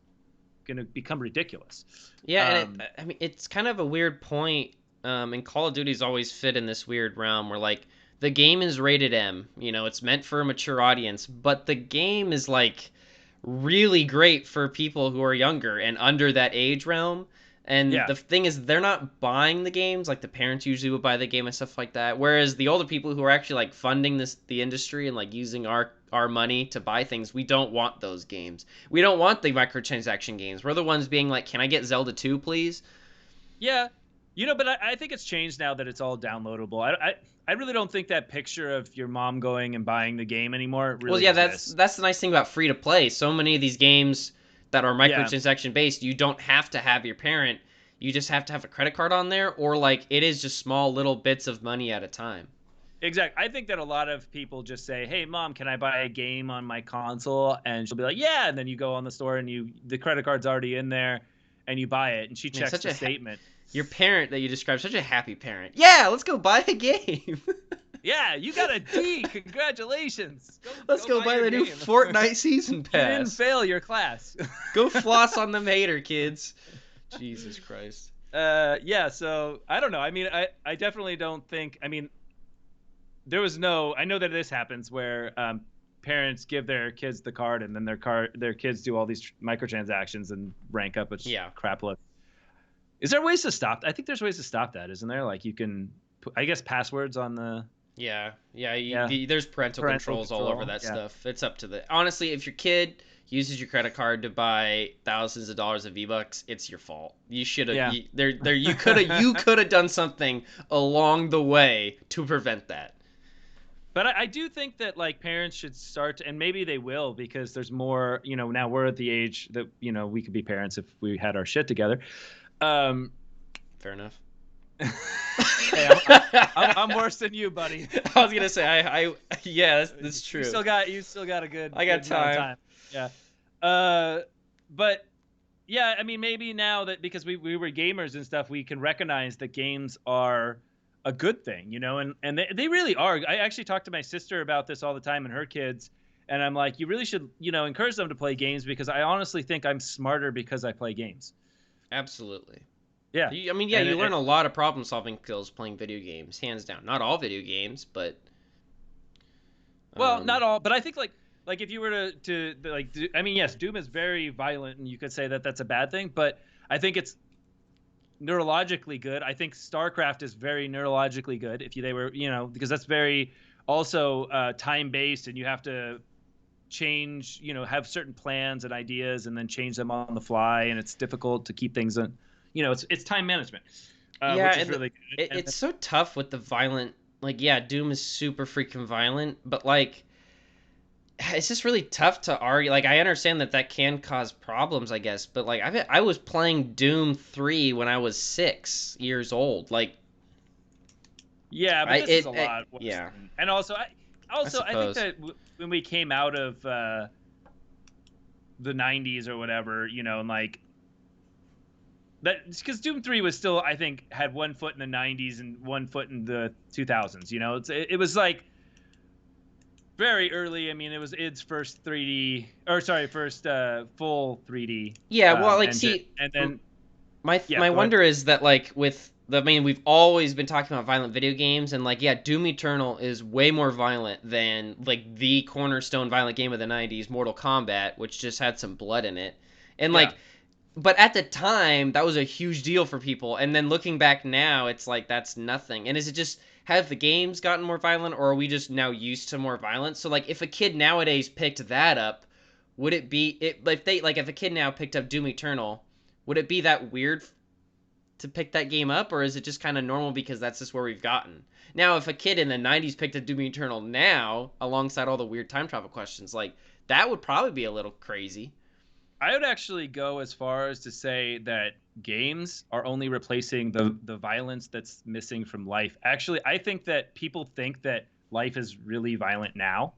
S2: going to become ridiculous.
S1: Yeah, and I mean, it's kind of a weird point. And Call of Duty's always fit in this weird realm where like the game is rated M. It's meant for a mature audience, but the game is like really great for people who are younger and under that age realm. And
S2: Yeah.
S1: the thing is, they're not buying the games like the parents usually would buy the game and stuff like that. Whereas the older people who are actually like funding the industry and like using our money to buy things, we don't want those games. We don't want the microtransaction games. We're the ones being like, can I get Zelda 2, please?
S2: Yeah, but I think it's changed now that it's all downloadable. I really don't think that picture of your mom going and buying the game anymore really
S1: Well, yeah,
S2: exists.
S1: that's the nice thing about free to play. So many of these games that are
S2: Yeah,
S1: microtransaction based, you don't have to have your parent. You just have to have a credit card on there, or like it is just small little bits of money at a time.
S2: exactly. I think that a lot of people just say, "Hey, mom, can I buy a game on my console?" And she'll be like, "Yeah." And then you go on the store and the credit card's already in there, and you buy it, and she
S1: Man,
S2: checks the statement.
S1: your parent that you described, such a happy parent. Yeah, let's go buy a game.
S2: Yeah, you got a D. Congratulations.
S1: Let's go buy
S2: your
S1: the new
S2: game.
S1: Fortnite season
S2: You didn't
S1: pass.
S2: fail your class.
S1: Go floss on them hater kids. Jesus Christ.
S2: Yeah, so I don't know. I mean, I definitely don't think. I mean, I know that this happens where parents give their kids the card, and then their kids do all these microtransactions and rank up a crap load. Is there ways to stop? I think there's ways to stop that, isn't there? Like you can put, I guess, passwords on the.
S1: Yeah.
S2: Yeah.
S1: There's parental controls all over that stuff. It's up to honestly, if your kid uses your credit card to buy thousands of dollars of V-Bucks, it's your fault. You should have.
S2: Yeah.
S1: You could have done something along the way to prevent that.
S2: But I do think that like parents should start, and maybe they will, because there's more. Now we're at the age that we could be parents if we had our shit together.
S1: Fair enough.
S2: Hey, I'm worse than you, buddy.
S1: I was gonna say yeah, that's true.
S2: You still got a good.
S1: I got
S2: good amount of
S1: time.
S2: Yeah. But yeah, I mean, maybe now that because we were gamers and stuff, we can recognize that games are a good thing, and they really are. I actually talk to my sister about this all the time and her kids, and I'm like, you really should, encourage them to play games, because I honestly think I'm smarter because I play games.
S1: Absolutely.
S2: Yeah.
S1: I mean, yeah, you learn a lot of problem solving skills playing video games, hands down. Not all video games, but
S2: well, not all, but I think like if you were to like, I mean, yes, Doom is very violent, and you could say that that's a bad thing, but I think it's neurologically good. I think StarCraft is very neurologically good. If they were, because that's very also time based, and you have to change, have certain plans and ideas, and then change them on the fly, and it's difficult to keep things in. It's time management. Which is really good.
S1: It's so tough with the violent. Like, yeah, Doom is super freaking violent, but like, it's just really tough to argue. Like, I understand that that can cause problems, I guess, but like I was playing Doom 3 when I was 6 years old. Like,
S2: Yeah, but
S1: I
S2: this is
S1: it,
S2: a
S1: it
S2: lot worse
S1: yeah,
S2: than, and also
S1: I
S2: I think
S1: suppose.
S2: that when we came out of the 90s or whatever, and like that, because Doom 3 was still, I think, had one foot in the 90s and one foot in the 2000s. It was like very early. I mean, it was its first 3D, or sorry, first full 3D
S1: Yeah, well, like,
S2: engine,
S1: see,
S2: and then yeah,
S1: my
S2: go ahead.
S1: wonder is that, like, with the, I mean, we've always been talking about violent video games, and like, yeah, Doom Eternal is way more violent than like the cornerstone violent game of the '90s, Mortal Kombat, which just had some blood in it, and
S2: Yeah,
S1: like, but at the time that was a huge deal for people, and then looking back now, it's like that's nothing. And is it just, have the games gotten more violent, or are we just now used to more violence? So like, if a kid nowadays picked that up, would it be it, if they, like, if a kid now picked up Doom Eternal, would it be that weird to pick that game up, or is it just kind of normal because that's just where we've gotten? Now, if a kid in the '90s picked up Doom Eternal now, alongside all the weird time travel questions, like, that would probably be a little crazy.
S2: I would actually go as far as to say that games are only replacing the violence that's missing from life. Actually, I think that people think that life is really violent now,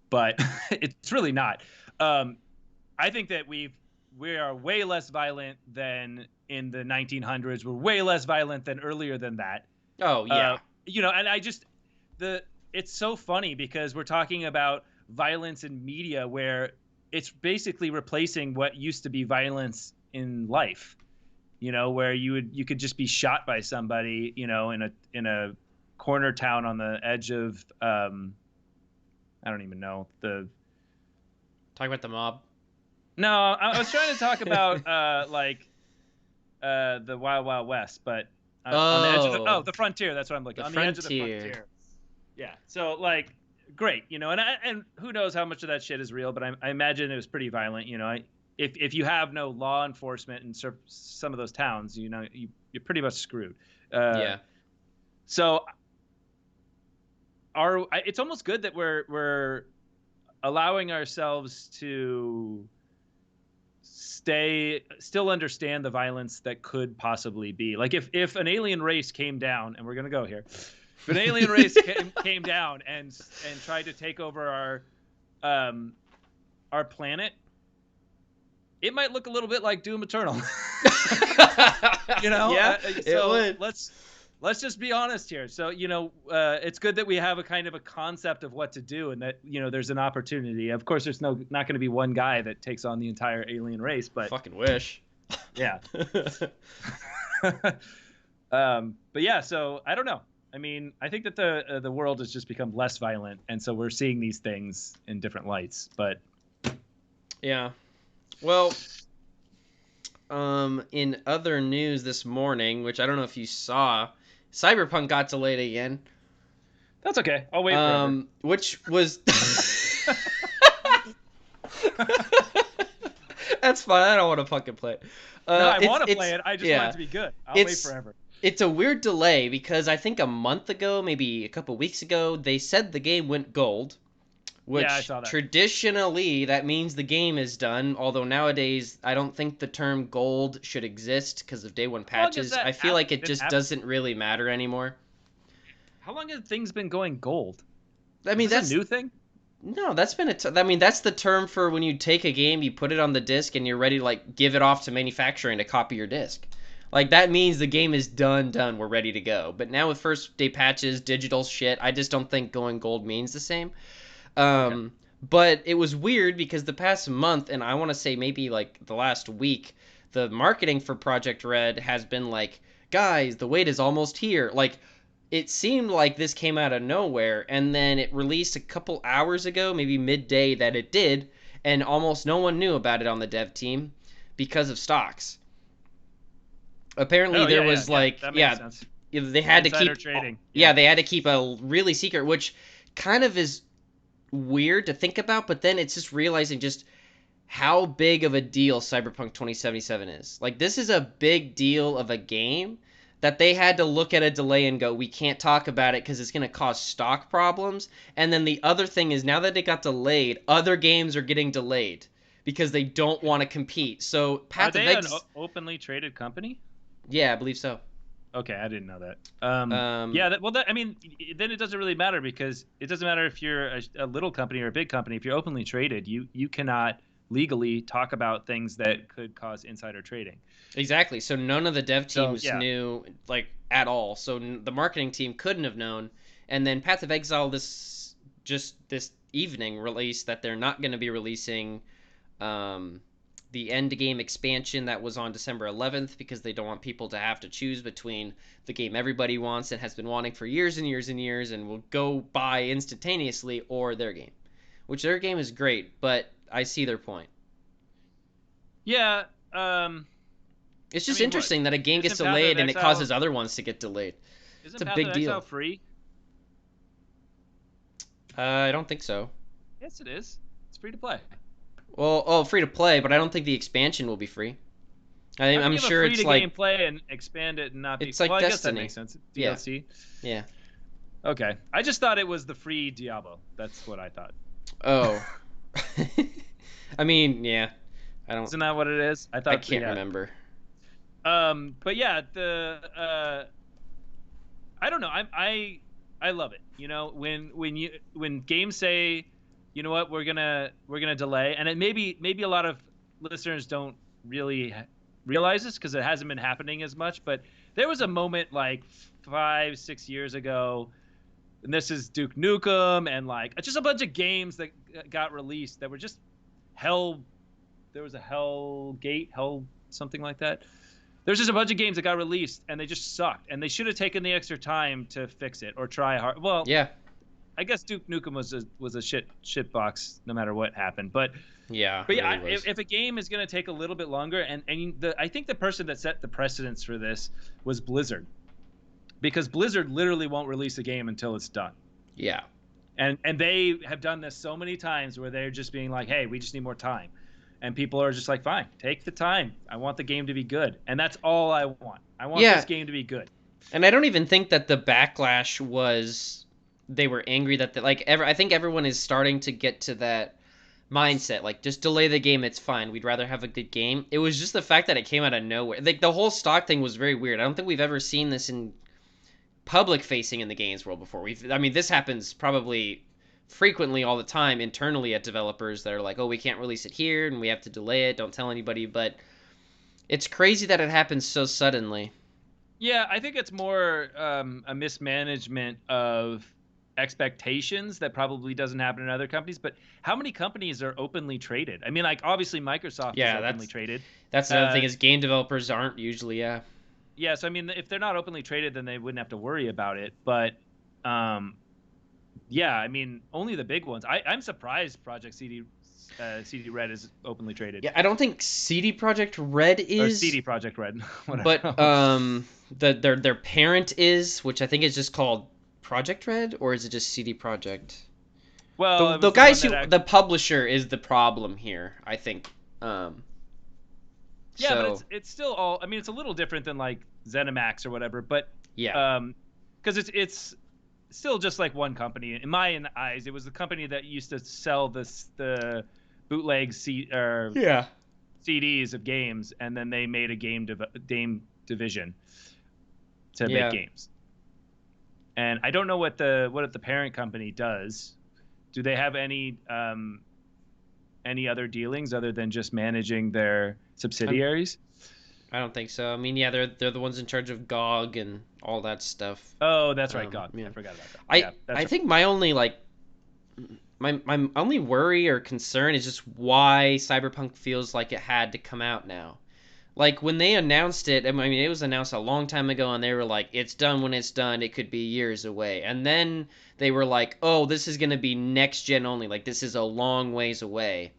S2: but it's really not. Um, I think that we are way less violent than in the 1900s. We're way less violent than earlier than that.
S1: Oh
S2: Uh,
S1: yeah.
S2: and I just the it's so funny because we're talking about violence in media where it's basically replacing what used to be violence in life. Where you could just be shot by somebody, in a corner town on the edge of I don't even know the.
S1: Talk about the mob.
S2: No, I was trying to talk about the Wild Wild West, but on the edge of
S1: Oh,
S2: the frontier. That's what I'm looking,
S1: the
S2: on the edge of the
S1: frontier.
S2: frontier. Yeah. So like, great, and who knows how much of that shit is real, but I imagine it was pretty violent. If you have no law enforcement in some of those towns, you're pretty much screwed. Uh,
S1: Yeah.
S2: so it's almost good that we're allowing ourselves to still understand the violence that could possibly be. Like if an alien race came down, and we're gonna go here, if an alien race came down and tried to take over our planet, it might look a little bit like Doom Eternal.
S1: Yeah, it
S2: So
S1: would.
S2: let's just be honest here. So it's good that we have a kind of a concept of what to do, and that there's an opportunity. Of course, there's not going to be one guy that takes on the entire alien race, but
S1: Fucking wish.
S2: yeah. But yeah, so I don't know. I mean, I think that the world has just become less violent, and so we're seeing these things in different lights. But
S1: Yeah. Well, in other news this morning, which I don't know if you saw, Cyberpunk got delayed again.
S2: that's okay. I'll wait forever.
S1: Which was That's fine. I don't want to fucking play it.
S2: No, I
S1: It's
S2: want to play it. I just want it
S1: yeah.
S2: to be good. I'll wait
S1: It's
S2: forever.
S1: it's a weird delay because I think a month ago, maybe a couple weeks ago, they said the game went gold,
S2: Yeah, I
S1: which
S2: saw that.
S1: traditionally that means the game is done. Although nowadays I don't think the term gold should exist because of day one
S2: How long has
S1: patches. I
S2: that
S1: feel like it
S2: been
S1: just
S2: happening?
S1: doesn't really matter anymore.
S2: How long have things been going gold?
S1: I
S2: Is
S1: mean,
S2: this a
S1: that's
S2: new thing?
S1: no, that's been I mean, that's the term for when you take a game, you put it on the disc, and you're ready to like give it off to manufacturing to copy your disc. Like, that means the game is done. We're ready to go. But now with first day patches, digital shit, I just don't think going gold means the same.
S2: Okay.
S1: But it was weird because the past month, and I want to say maybe like the last week, the marketing for Project Red has been like, guys, the wait is almost here. Like, it seemed like this came out of nowhere, and then it released a couple hours ago, maybe midday, that it did, and almost no one knew about it on the dev team because of stocks. Apparently,
S2: Oh
S1: there
S2: yeah, yeah,
S1: was
S2: yeah.
S1: like,
S2: That makes
S1: yeah,
S2: sense.
S1: they had to
S2: Insider
S1: keep,
S2: trading.
S1: yeah,
S2: Yeah.
S1: they had to keep a really secret, which kind of is weird to think about, but then it's just realizing just how big of a deal Cyberpunk 2077 is. Like, this is a big deal of a game that they had to look at a delay and go, we can't talk about it because it's going to cause stock problems. And then the other thing is, now that it got delayed, other games are getting delayed because they don't want to compete. So
S2: Are
S1: Path of
S2: they an
S1: Exile,
S2: openly traded company?
S1: yeah, I believe so.
S2: Okay, I didn't know that.
S1: Um,
S2: Yeah, I mean, then it doesn't really matter because it doesn't matter if you're a little company or a big company. If you're openly traded, you cannot legally talk about things that could cause insider trading.
S1: exactly. So none of the dev
S2: So
S1: teams
S2: yeah,
S1: knew like at all. So the marketing team couldn't have known. And then Path of Exile this evening released that they're not going to be releasing um, the end game expansion that was on December 11th because they don't want people to have to choose between the game everybody wants and has been wanting for years and years and years and will go buy instantaneously, or their game, which their game is great, but I see their point.
S2: yeah.
S1: It's
S2: I
S1: just
S2: mean, what
S1: interesting that a game gets
S2: isn't Path of
S1: delayed and it
S2: Exile?
S1: causes other ones to get delayed. It's
S2: Isn't
S1: a
S2: Path of
S1: big
S2: Exile
S1: deal.
S2: free?
S1: I don't think so.
S2: Yes, it is. It's free to play.
S1: Well, oh, free to play, but I don't think the expansion will be free.
S2: How can
S1: I'm
S2: you have a
S1: sure
S2: free
S1: it's
S2: to
S1: like
S2: gameplay and expand it and not be?
S1: it's like
S2: Well, I guess that
S1: Destiny.
S2: makes sense.
S1: Yeah.
S2: DLC.
S1: Yeah.
S2: Okay, I just thought it was the free Diablo. That's what I thought.
S1: Oh. I mean, yeah. I don't.
S2: Isn't that what it is? I thought.
S1: I can't
S2: yeah.
S1: remember.
S2: But yeah, I don't know. I love it. You know, when games say, you know what, we're gonna delay, and it maybe a lot of listeners don't really realize this because it hasn't been happening as much. But there was a moment like 5-6 years ago, and this is Duke Nukem and like just a bunch of games that got released that were just hell. There was a Hell something like that. There's just a bunch of games that got released and they just sucked, and they should have taken the extra time to fix it or try hard. Well,
S1: Yeah.
S2: I guess Duke Nukem was a shit box no matter what happened. But
S1: Yeah.
S2: yeah,
S1: Really was.
S2: if a game is going to take a little bit longer, and I think the person that set the precedence for this was Blizzard, because Blizzard literally won't release a game until it's done.
S1: Yeah.
S2: And they have done this so many times where they're just being like, hey, we just need more time. And people are just like, fine, take the time. I want the game to be good. And that's all I want. I want
S1: Yeah.
S2: this game to be good.
S1: And I don't even think that the backlash was they were angry that I think everyone is starting to get to that mindset, like just delay the game, it's fine, we'd rather have a good game. It was just the fact that it came out of nowhere. Like the whole stock thing was very weird. I don't think we've ever seen this in public facing in the games world before. I mean, this happens probably frequently all the time internally at developers that are like, oh, we can't release it here and we have to delay it, don't tell anybody. But it's crazy that it happens so suddenly.
S2: Yeah, I think it's more a mismanagement of expectations that probably doesn't happen in other companies. But how many companies are openly traded? I mean, like obviously Microsoft is openly traded.
S1: That's another thing, is game developers aren't usually.
S2: Yeah, so I mean, if they're not openly traded, then they wouldn't have to worry about it. But yeah, I mean, only the big ones. I'm surprised Project CD Red is openly traded.
S1: Yeah, I don't think CD Projekt Red is.
S2: Or CD Projekt Red.
S1: But their parent is, which I think is just called Project Red, or is it just CD Projekt?
S2: Well,
S1: the guys the publisher is the problem here, I think.
S2: Yeah, but it's still all. I mean, it's a little different than like ZeniMax or whatever, but
S1: yeah,
S2: because it's still just like one company. In my eyes, it was the company that used to sell the bootleg CDs of games, and then they made a game division to make games. And I don't know what the parent company does. Do they have any other dealings other than just managing their subsidiaries?
S1: I don't think so. I mean, yeah, they're the ones in charge of GOG and all that stuff.
S2: Oh, that's right, GOG. Yeah. I forgot about that.
S1: I think my only my only worry or concern is just why Cyberpunk feels like it had to come out now. Like when they announced it, I mean, it was announced a long time ago, and they were like, "It's done when it's done. It could be years away." And then they were like, "Oh, this is gonna be next gen only. Like this is a long ways away."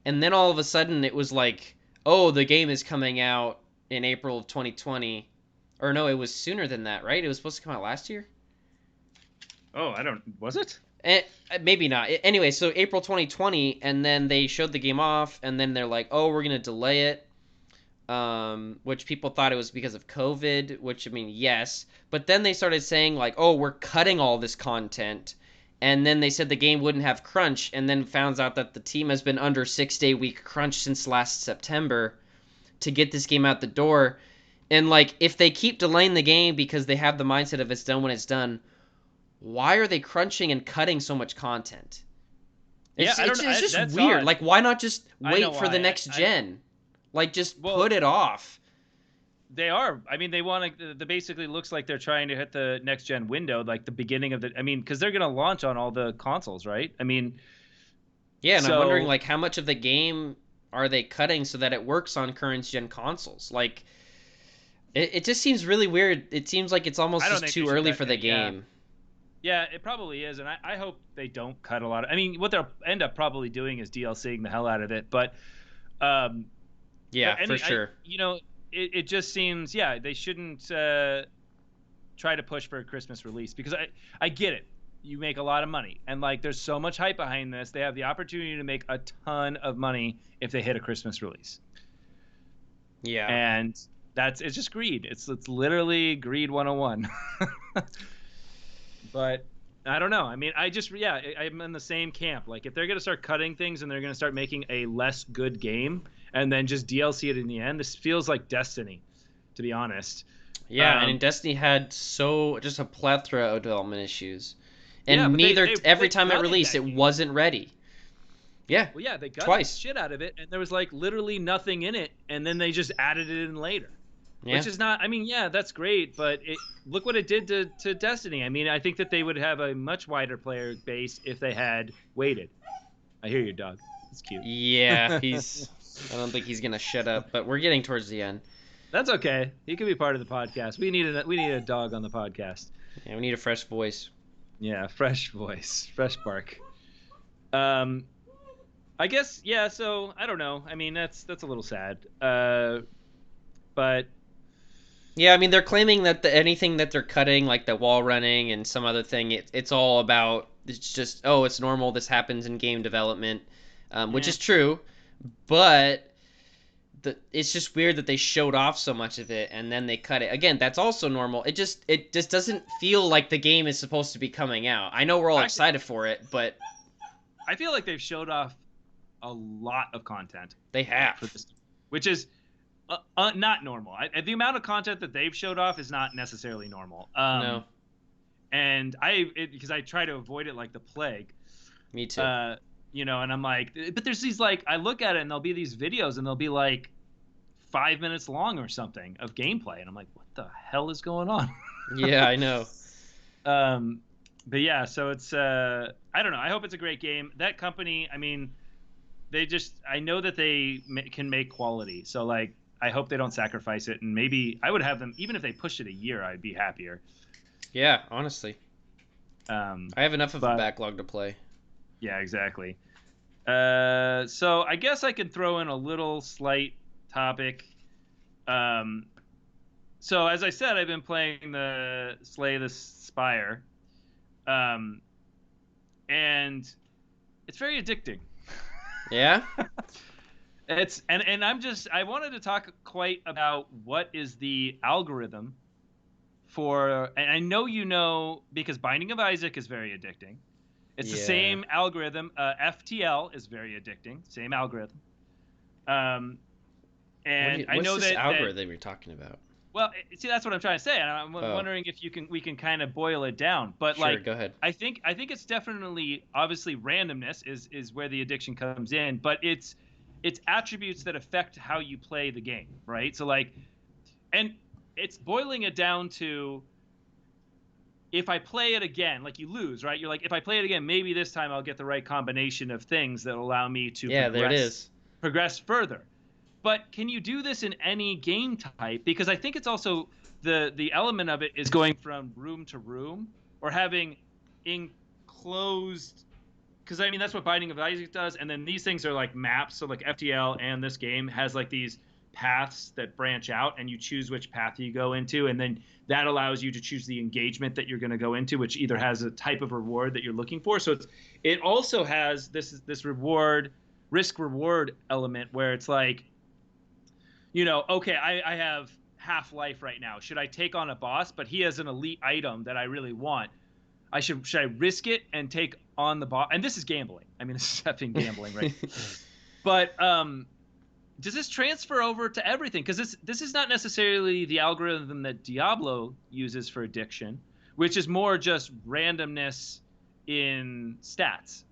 S1: And then all of a sudden, it was like, "Oh, the game is coming out in April of 2020." Or no, it was sooner than that, right? It was supposed to come out last year.
S2: Oh, was it?
S1: Maybe not. Anyway, so April 2020, and then they showed the game off, and then they're like, "Oh, we're gonna delay it." which people thought it was because of COVID, which I mean, yes. But then they started saying, like, oh, we're cutting all this content. And then they said the game wouldn't have crunch, and then found out that the team has been under 6-day week crunch since last September to get this game out the door. And, like, if they keep delaying the game because they have the mindset of it's done when it's done, why are they crunching and cutting so much content?
S2: Yeah,
S1: It's just
S2: that's
S1: weird.
S2: odd.
S1: Like, why not just
S2: I know
S1: wait for the
S2: why.
S1: next gen? Like, just
S2: Well,
S1: put it off.
S2: they are. I mean, they want to. The basically looks like they're trying to hit the next gen window, like the beginning of the. I mean, because they're going to launch on all the consoles, right? I mean,
S1: Yeah, and I'm wondering,
S2: so
S1: like, how much of the game are they cutting so that it works on current gen consoles? Like, it just seems really weird. It seems like it's almost
S2: I don't
S1: just
S2: think
S1: too
S2: they should
S1: early
S2: cut
S1: for the
S2: any. Yeah,
S1: game.
S2: yeah, it probably is, and I hope they don't cut a lot of. I mean, what they'll end up probably doing is DLCing the hell out of it, um, but
S1: Yeah, for sure.
S2: it just seems they shouldn't try to push for a Christmas release because I get it. You make a lot of money, and like there's so much hype behind this. They have the opportunity to make a ton of money if they hit a Christmas release,
S1: Yeah.
S2: and it's just greed. It's literally greed 101. But I don't know. I mean, I'm in the same camp. Like if they're gonna start cutting things and they're gonna start making a less good game and then just DLC it in the end, this feels like Destiny, to be honest.
S1: Yeah, and Destiny had just a plethora of development issues.
S2: Yeah,
S1: And
S2: but
S1: every
S2: they
S1: time it
S2: gutted
S1: released,
S2: that
S1: it
S2: game.
S1: wasn't ready. Yeah,
S2: Well, yeah, they gutted the
S1: twice.
S2: shit out of it, and there was like literally nothing in it, and then they just added it in later.
S1: Yeah.
S2: Which is not. I mean, yeah, that's great, but look what it did to Destiny. I mean, I think that they would have a much wider player base if they had waited. I hear your dog. It's cute.
S1: Yeah, I don't think he's gonna shut up, but we're getting towards the end.
S2: That's okay. He can be part of the podcast. We need a dog on the podcast.
S1: Yeah, we need a fresh voice.
S2: Yeah, fresh voice, fresh bark. I guess yeah. So I don't know. I mean, that's a little sad. But
S1: Yeah, I mean they're claiming that anything that they're cutting, like the wall running and some other thing, it's all about. It's just it's normal. This happens in game development, which
S2: Yeah.
S1: is true, but it's just weird that they showed off so much of it and then they cut it. Again, that's also normal. It just doesn't feel like the game is supposed to be coming out. I know we're all
S2: Actually,
S1: excited for it, but
S2: I feel like they've showed off a lot of content
S1: they
S2: for
S1: have.
S2: this, which is not normal. The amount of content that they've showed off is not necessarily normal.
S1: No,
S2: And because I try to avoid it like the plague.
S1: me too.
S2: And I'm like, but there's these like I look at it and there'll be these videos and they'll be like 5 minutes long or something of gameplay, and I'm like, what the hell is going on?
S1: Yeah, I know.
S2: But yeah, so it's I don't know. I hope it's a great game. That company, I mean, I know that they can make quality. So like, I hope they don't sacrifice it. And maybe I would have them, even if they pushed it a year, I'd be happier.
S1: Yeah, honestly, I have enough of a
S2: but-
S1: backlog to play.
S2: Yeah, exactly. So I guess I could throw in a little slight topic. So as I said, I've been playing the Slay the Spire, and it's very addicting.
S1: Yeah.
S2: I wanted to talk quite about what is the algorithm for, and I know because Binding of Isaac is very addicting. It's the
S1: Yeah.
S2: same algorithm. FTL is very addicting. Same algorithm. And I know
S1: what's this
S2: that
S1: algorithm you're talking about?
S2: well, see, that's what I'm trying to say, and I'm
S1: Oh.
S2: wondering if we can kind of boil it down. But
S1: Sure,
S2: like,
S1: go ahead.
S2: I think it's definitely obviously randomness is where the addiction comes in, but it's attributes that affect how you play the game, right? So like, and it's boiling it down to if I play it again, like you lose, right? You're like, if I play it again, maybe this time I'll get the right combination of things that allow me to
S1: There it is.
S2: progress further. But can you do this in any game type? Because I think it's also the element of it is going from room to room or having enclosed. Because I mean that's what Binding of Isaac does, and then these things are like maps. So like FTL and this game has like these paths that branch out, and you choose which path you go into, and then that allows you to choose the engagement that you're going to go into, which either has a type of reward that you're looking for. So it also has this risk reward element where it's like okay, I have half life right now. Should I take on a boss? But he has an elite item that I really want. Should I risk it and take on the boss? And this is gambling. I mean, this is effing gambling, right? But does this transfer over to everything? Because this is not necessarily the algorithm that Diablo uses for addiction, which is more just randomness in stats.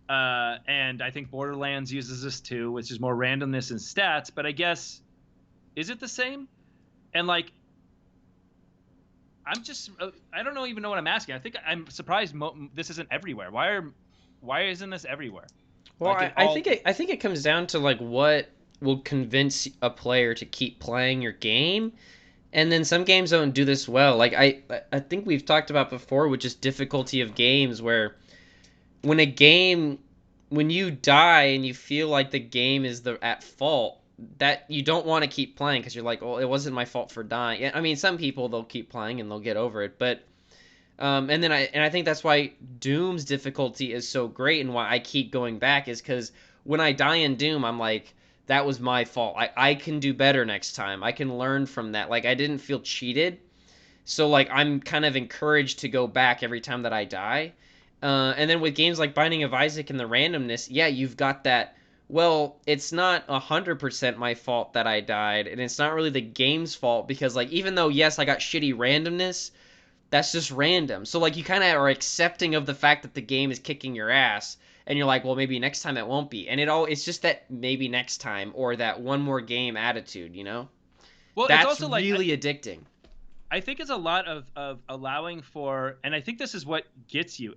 S2: And I think Borderlands uses this too, which is more randomness in stats. But I guess, is it the same? And like, I'm just, I don't even know what I'm asking. I think I'm surprised this isn't everywhere. Why isn't this everywhere?
S1: Well,
S2: Like
S1: I think it comes down to like what will convince a player to keep playing your game, and then some games don't do this well. Like I think we've talked about before with just difficulty of games where when a game when you die and you feel like the game is at fault, that you don't want to keep playing because you're like, well, it wasn't my fault for dying. Yeah, I mean, some people they'll keep playing and they'll get over it, but and I think that's why Doom's difficulty is so great and why I keep going back is because when I die in Doom, I'm like, that was my fault. I can do better next time. I can learn from that. Like I didn't feel cheated, so like I'm kind of encouraged to go back every time that I die. And then with games like Binding of Isaac and the randomness, yeah, you've got that. Well, it's not 100% my fault that I died, and it's not really the game's fault because like even though yes, I got shitty randomness, that's just random. So like you kind of are accepting of the fact that the game is kicking your ass, and you're like, well, maybe next time it won't be. And it's just that maybe next time or that one more game attitude, you know?
S2: well, it's
S1: That's
S2: also like
S1: really addicting.
S2: I think it's a lot of allowing for, and I think this is what gets you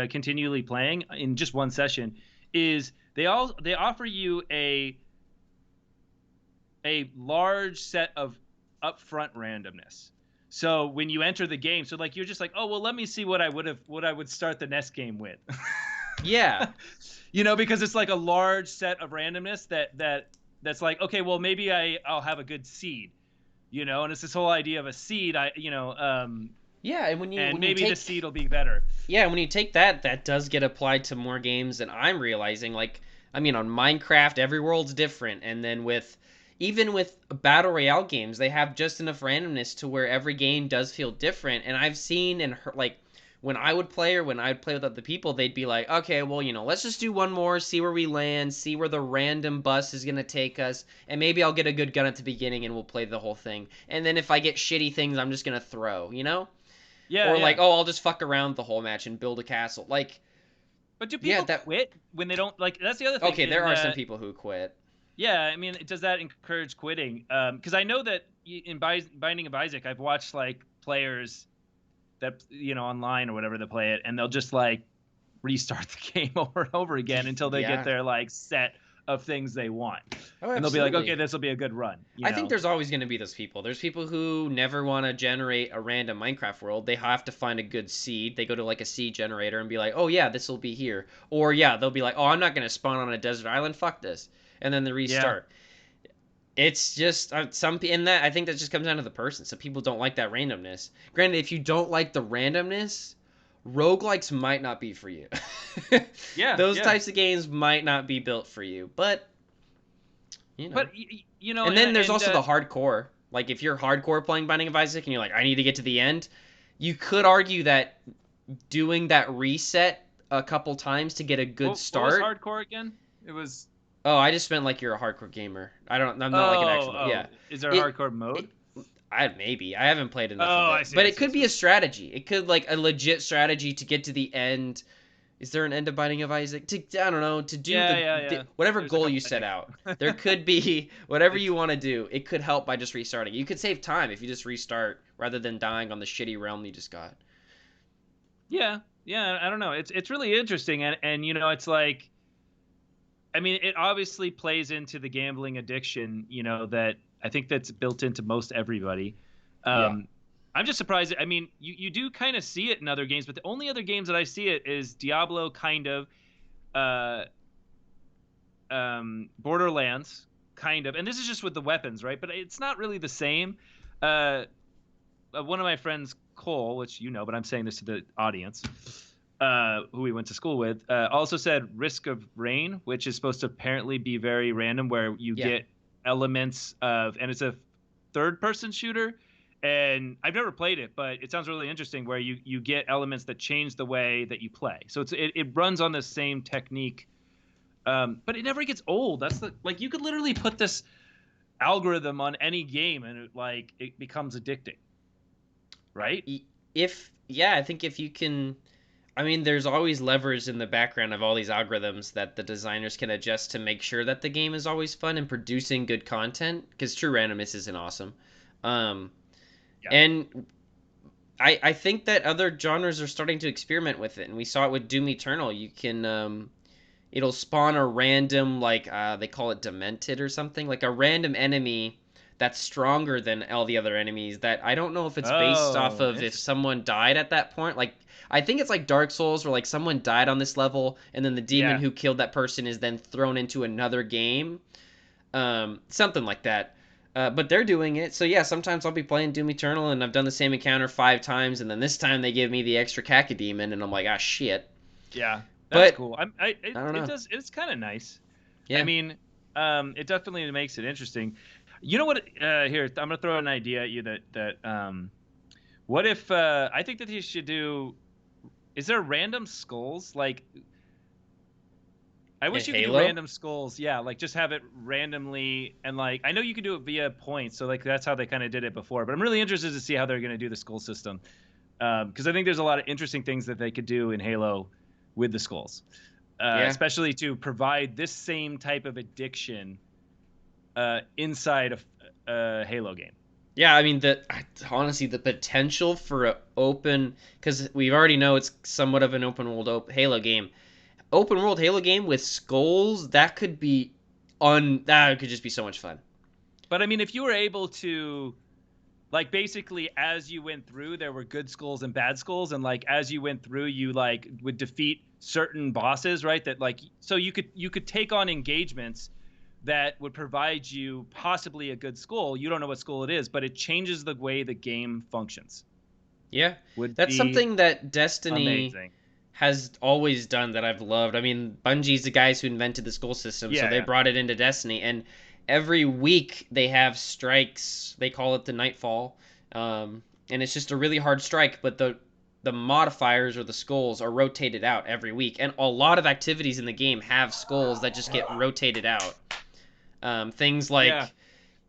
S2: continually playing in just one session, is they offer you a large set of upfront randomness. So when you enter the game, so like you're just like, oh well, let me see what I would start the next game with.
S1: Yeah.
S2: Because it's like a large set of randomness that's like, okay, well maybe I'll have a good seed, and it's this whole idea of a seed.
S1: Yeah, and when you
S2: maybe the
S1: take
S2: seed will be better.
S1: yeah, when you take that, that does get applied to more games than I'm realizing. Like, I mean, on Minecraft, every world's different, and then even with battle royale games, they have just enough randomness to where every game does feel different. And I've seen and heard, like when I would play or when I would play with other people, they'd be like, okay, well, let's just do one more, see where we land, see where the random bus is gonna take us, and maybe I'll get a good gun at the beginning and we'll play the whole thing. And then if I get shitty things, I'm just gonna throw,
S2: Yeah,
S1: or
S2: yeah.
S1: like, oh, I'll just fuck around the whole match and build a castle. Like,
S2: But do
S1: yeah,
S2: people quit when they don't like? That's the other thing.
S1: okay, there are some people who quit.
S2: Yeah, I mean, does that encourage quitting? Because I know that in Binding of Isaac, I've watched like players that online or whatever that play it, and they'll just like restart the game over and over again until they
S1: Yeah.
S2: get their like set of things they want.
S1: Oh,
S2: And they'll be like,
S1: absolutely.
S2: okay, this will be a good run.
S1: I think there's always going to be those people. There's people who never want to generate a random Minecraft world. They have to find a good seed. They go to like a seed generator and be like, oh yeah, this will be here. Or yeah, they'll be like, oh, I'm not going to spawn on a desert island. Fuck this. And then they restart. It's just in that I think that just comes down to the person. Some people don't like that randomness. Granted, if you don't like the randomness, roguelikes might not be for you.
S2: Yeah,
S1: Those
S2: yeah.
S1: types of games might not be built for you. But
S2: But
S1: and then there's also the hardcore. Like if you're hardcore playing Binding of Isaac and you're like, I need to get to the end, you could argue that doing that reset a couple times to get a good start.
S2: What was hardcore again? It was.
S1: Oh, I just meant like you're a hardcore gamer. I'm not like an actual. Yeah.
S2: Is there a hardcore mode?
S1: Maybe I haven't played enough of it,
S2: I see,
S1: but
S2: I
S1: it could be a strategy. It could like a legit strategy to get to the end. Is there an end of Binding of Isaac? I don't know, to do whatever
S2: There's
S1: goal you set out. There could be whatever you want to do. It could help by just restarting. You could save time if you just restart rather than dying on the shitty realm you just got.
S2: Yeah, I don't know. It's really interesting, and it's like, I mean, it obviously plays into the gambling addiction, that I think that's built into most everybody. I'm just surprised. I mean, you do kind of see it in other games, but the only other games that I see it is Diablo, kind of, Borderlands, kind of, and this is just with the weapons, right? But it's not really the same. One of my friends, Cole, which but I'm saying this to the audience, who we went to school with, also said Risk of Rain, which is supposed to apparently be very random, where you get elements of, and it's a third-person shooter. And I've never played it, but it sounds really interesting. Where you get elements that change the way that you play. So it runs on the same technique, but it never gets old. That's the like you could literally put this algorithm on any game, and it becomes addicting, right?
S1: I think if you can, I mean, there's always levers in the background of all these algorithms that the designers can adjust to make sure that the game is always fun and producing good content. Because true randomness isn't awesome.
S2: Yeah.
S1: And I think that other genres are starting to experiment with it, and we saw it with Doom Eternal. You can it'll spawn a random they call it demented or something, like a random enemy that's stronger than all the other enemies. That I don't know if it's based off of if someone died at that point. Like I think it's like Dark Souls where like someone died on this level and then the demon who killed that person is then thrown into another game. Something like that. But they're doing it. So yeah, sometimes I'll be playing Doom Eternal and I've done the same encounter 5 times and then this time they give me the extra Cacodemon and I'm like, ah shit.
S2: Yeah. That's
S1: but
S2: cool.
S1: I don't know.
S2: It's kind of nice.
S1: Yeah.
S2: I mean, it definitely makes it interesting. You know what? Here, I'm gonna throw an idea at you what if I think that you should do? Is there random skulls? Like, I wish you could do random skulls. Yeah, like just have it randomly, and like I know you can do it via points, so like that's how they kind of did it before. But I'm really interested to see how they're gonna do the skull system, because I think there's a lot of interesting things that they could do in Halo with the skulls, especially to provide this same type of addiction inside a Halo game.
S1: Yeah, I mean honestly the potential for an open, because we already know it's somewhat of an open world Halo game. Open world Halo game with skulls, that could just be so much fun.
S2: But I mean, if you were able to, like, basically as you went through, there were good skulls and bad skulls, and like as you went through, you like would defeat certain bosses, right? That like so you could take on engagements that would provide you possibly a good skull. You don't know what skull it is, but it changes the way the game functions.
S1: Yeah, that's something that Destiny
S2: amazing.
S1: Has always done that I've loved. I mean, Bungie's the guys who invented the skull system, so they brought it into Destiny, and every week they have strikes. They call it the Nightfall, and it's just a really hard strike, but the modifiers or the skulls are rotated out every week, and a lot of activities in the game have skulls that just get rotated out. Things like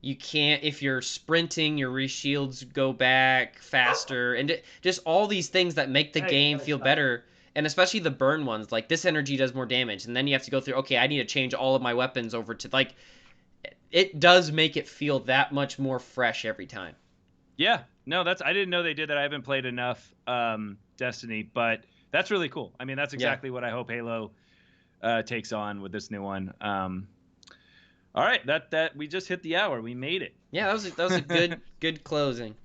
S1: you can't, if you're sprinting, your reshields go back faster, and just all these things that make the game feel better. And especially the burn ones, like this energy does more damage, and then you have to go through, okay, I need to change all of my weapons over to, like, it does make it feel that much more fresh every time.
S2: Yeah, no, I didn't know they did that. I haven't played enough Destiny, but that's really cool. I mean, that's exactly what I hope Halo takes on with this new one. All right, that we just hit the hour. We made it.
S1: Yeah, that was a good closing.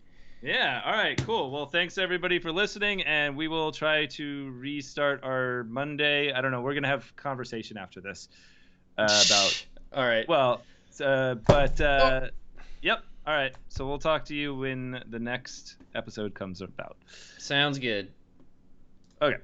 S2: Yeah, all right, cool. Well, thanks everybody for listening, and we will try to restart our Monday. I don't know. We're going to have conversation after this about...
S1: All right.
S2: Well, yep. All right. So we'll talk to you when the next episode comes about.
S1: Sounds good.
S2: Okay.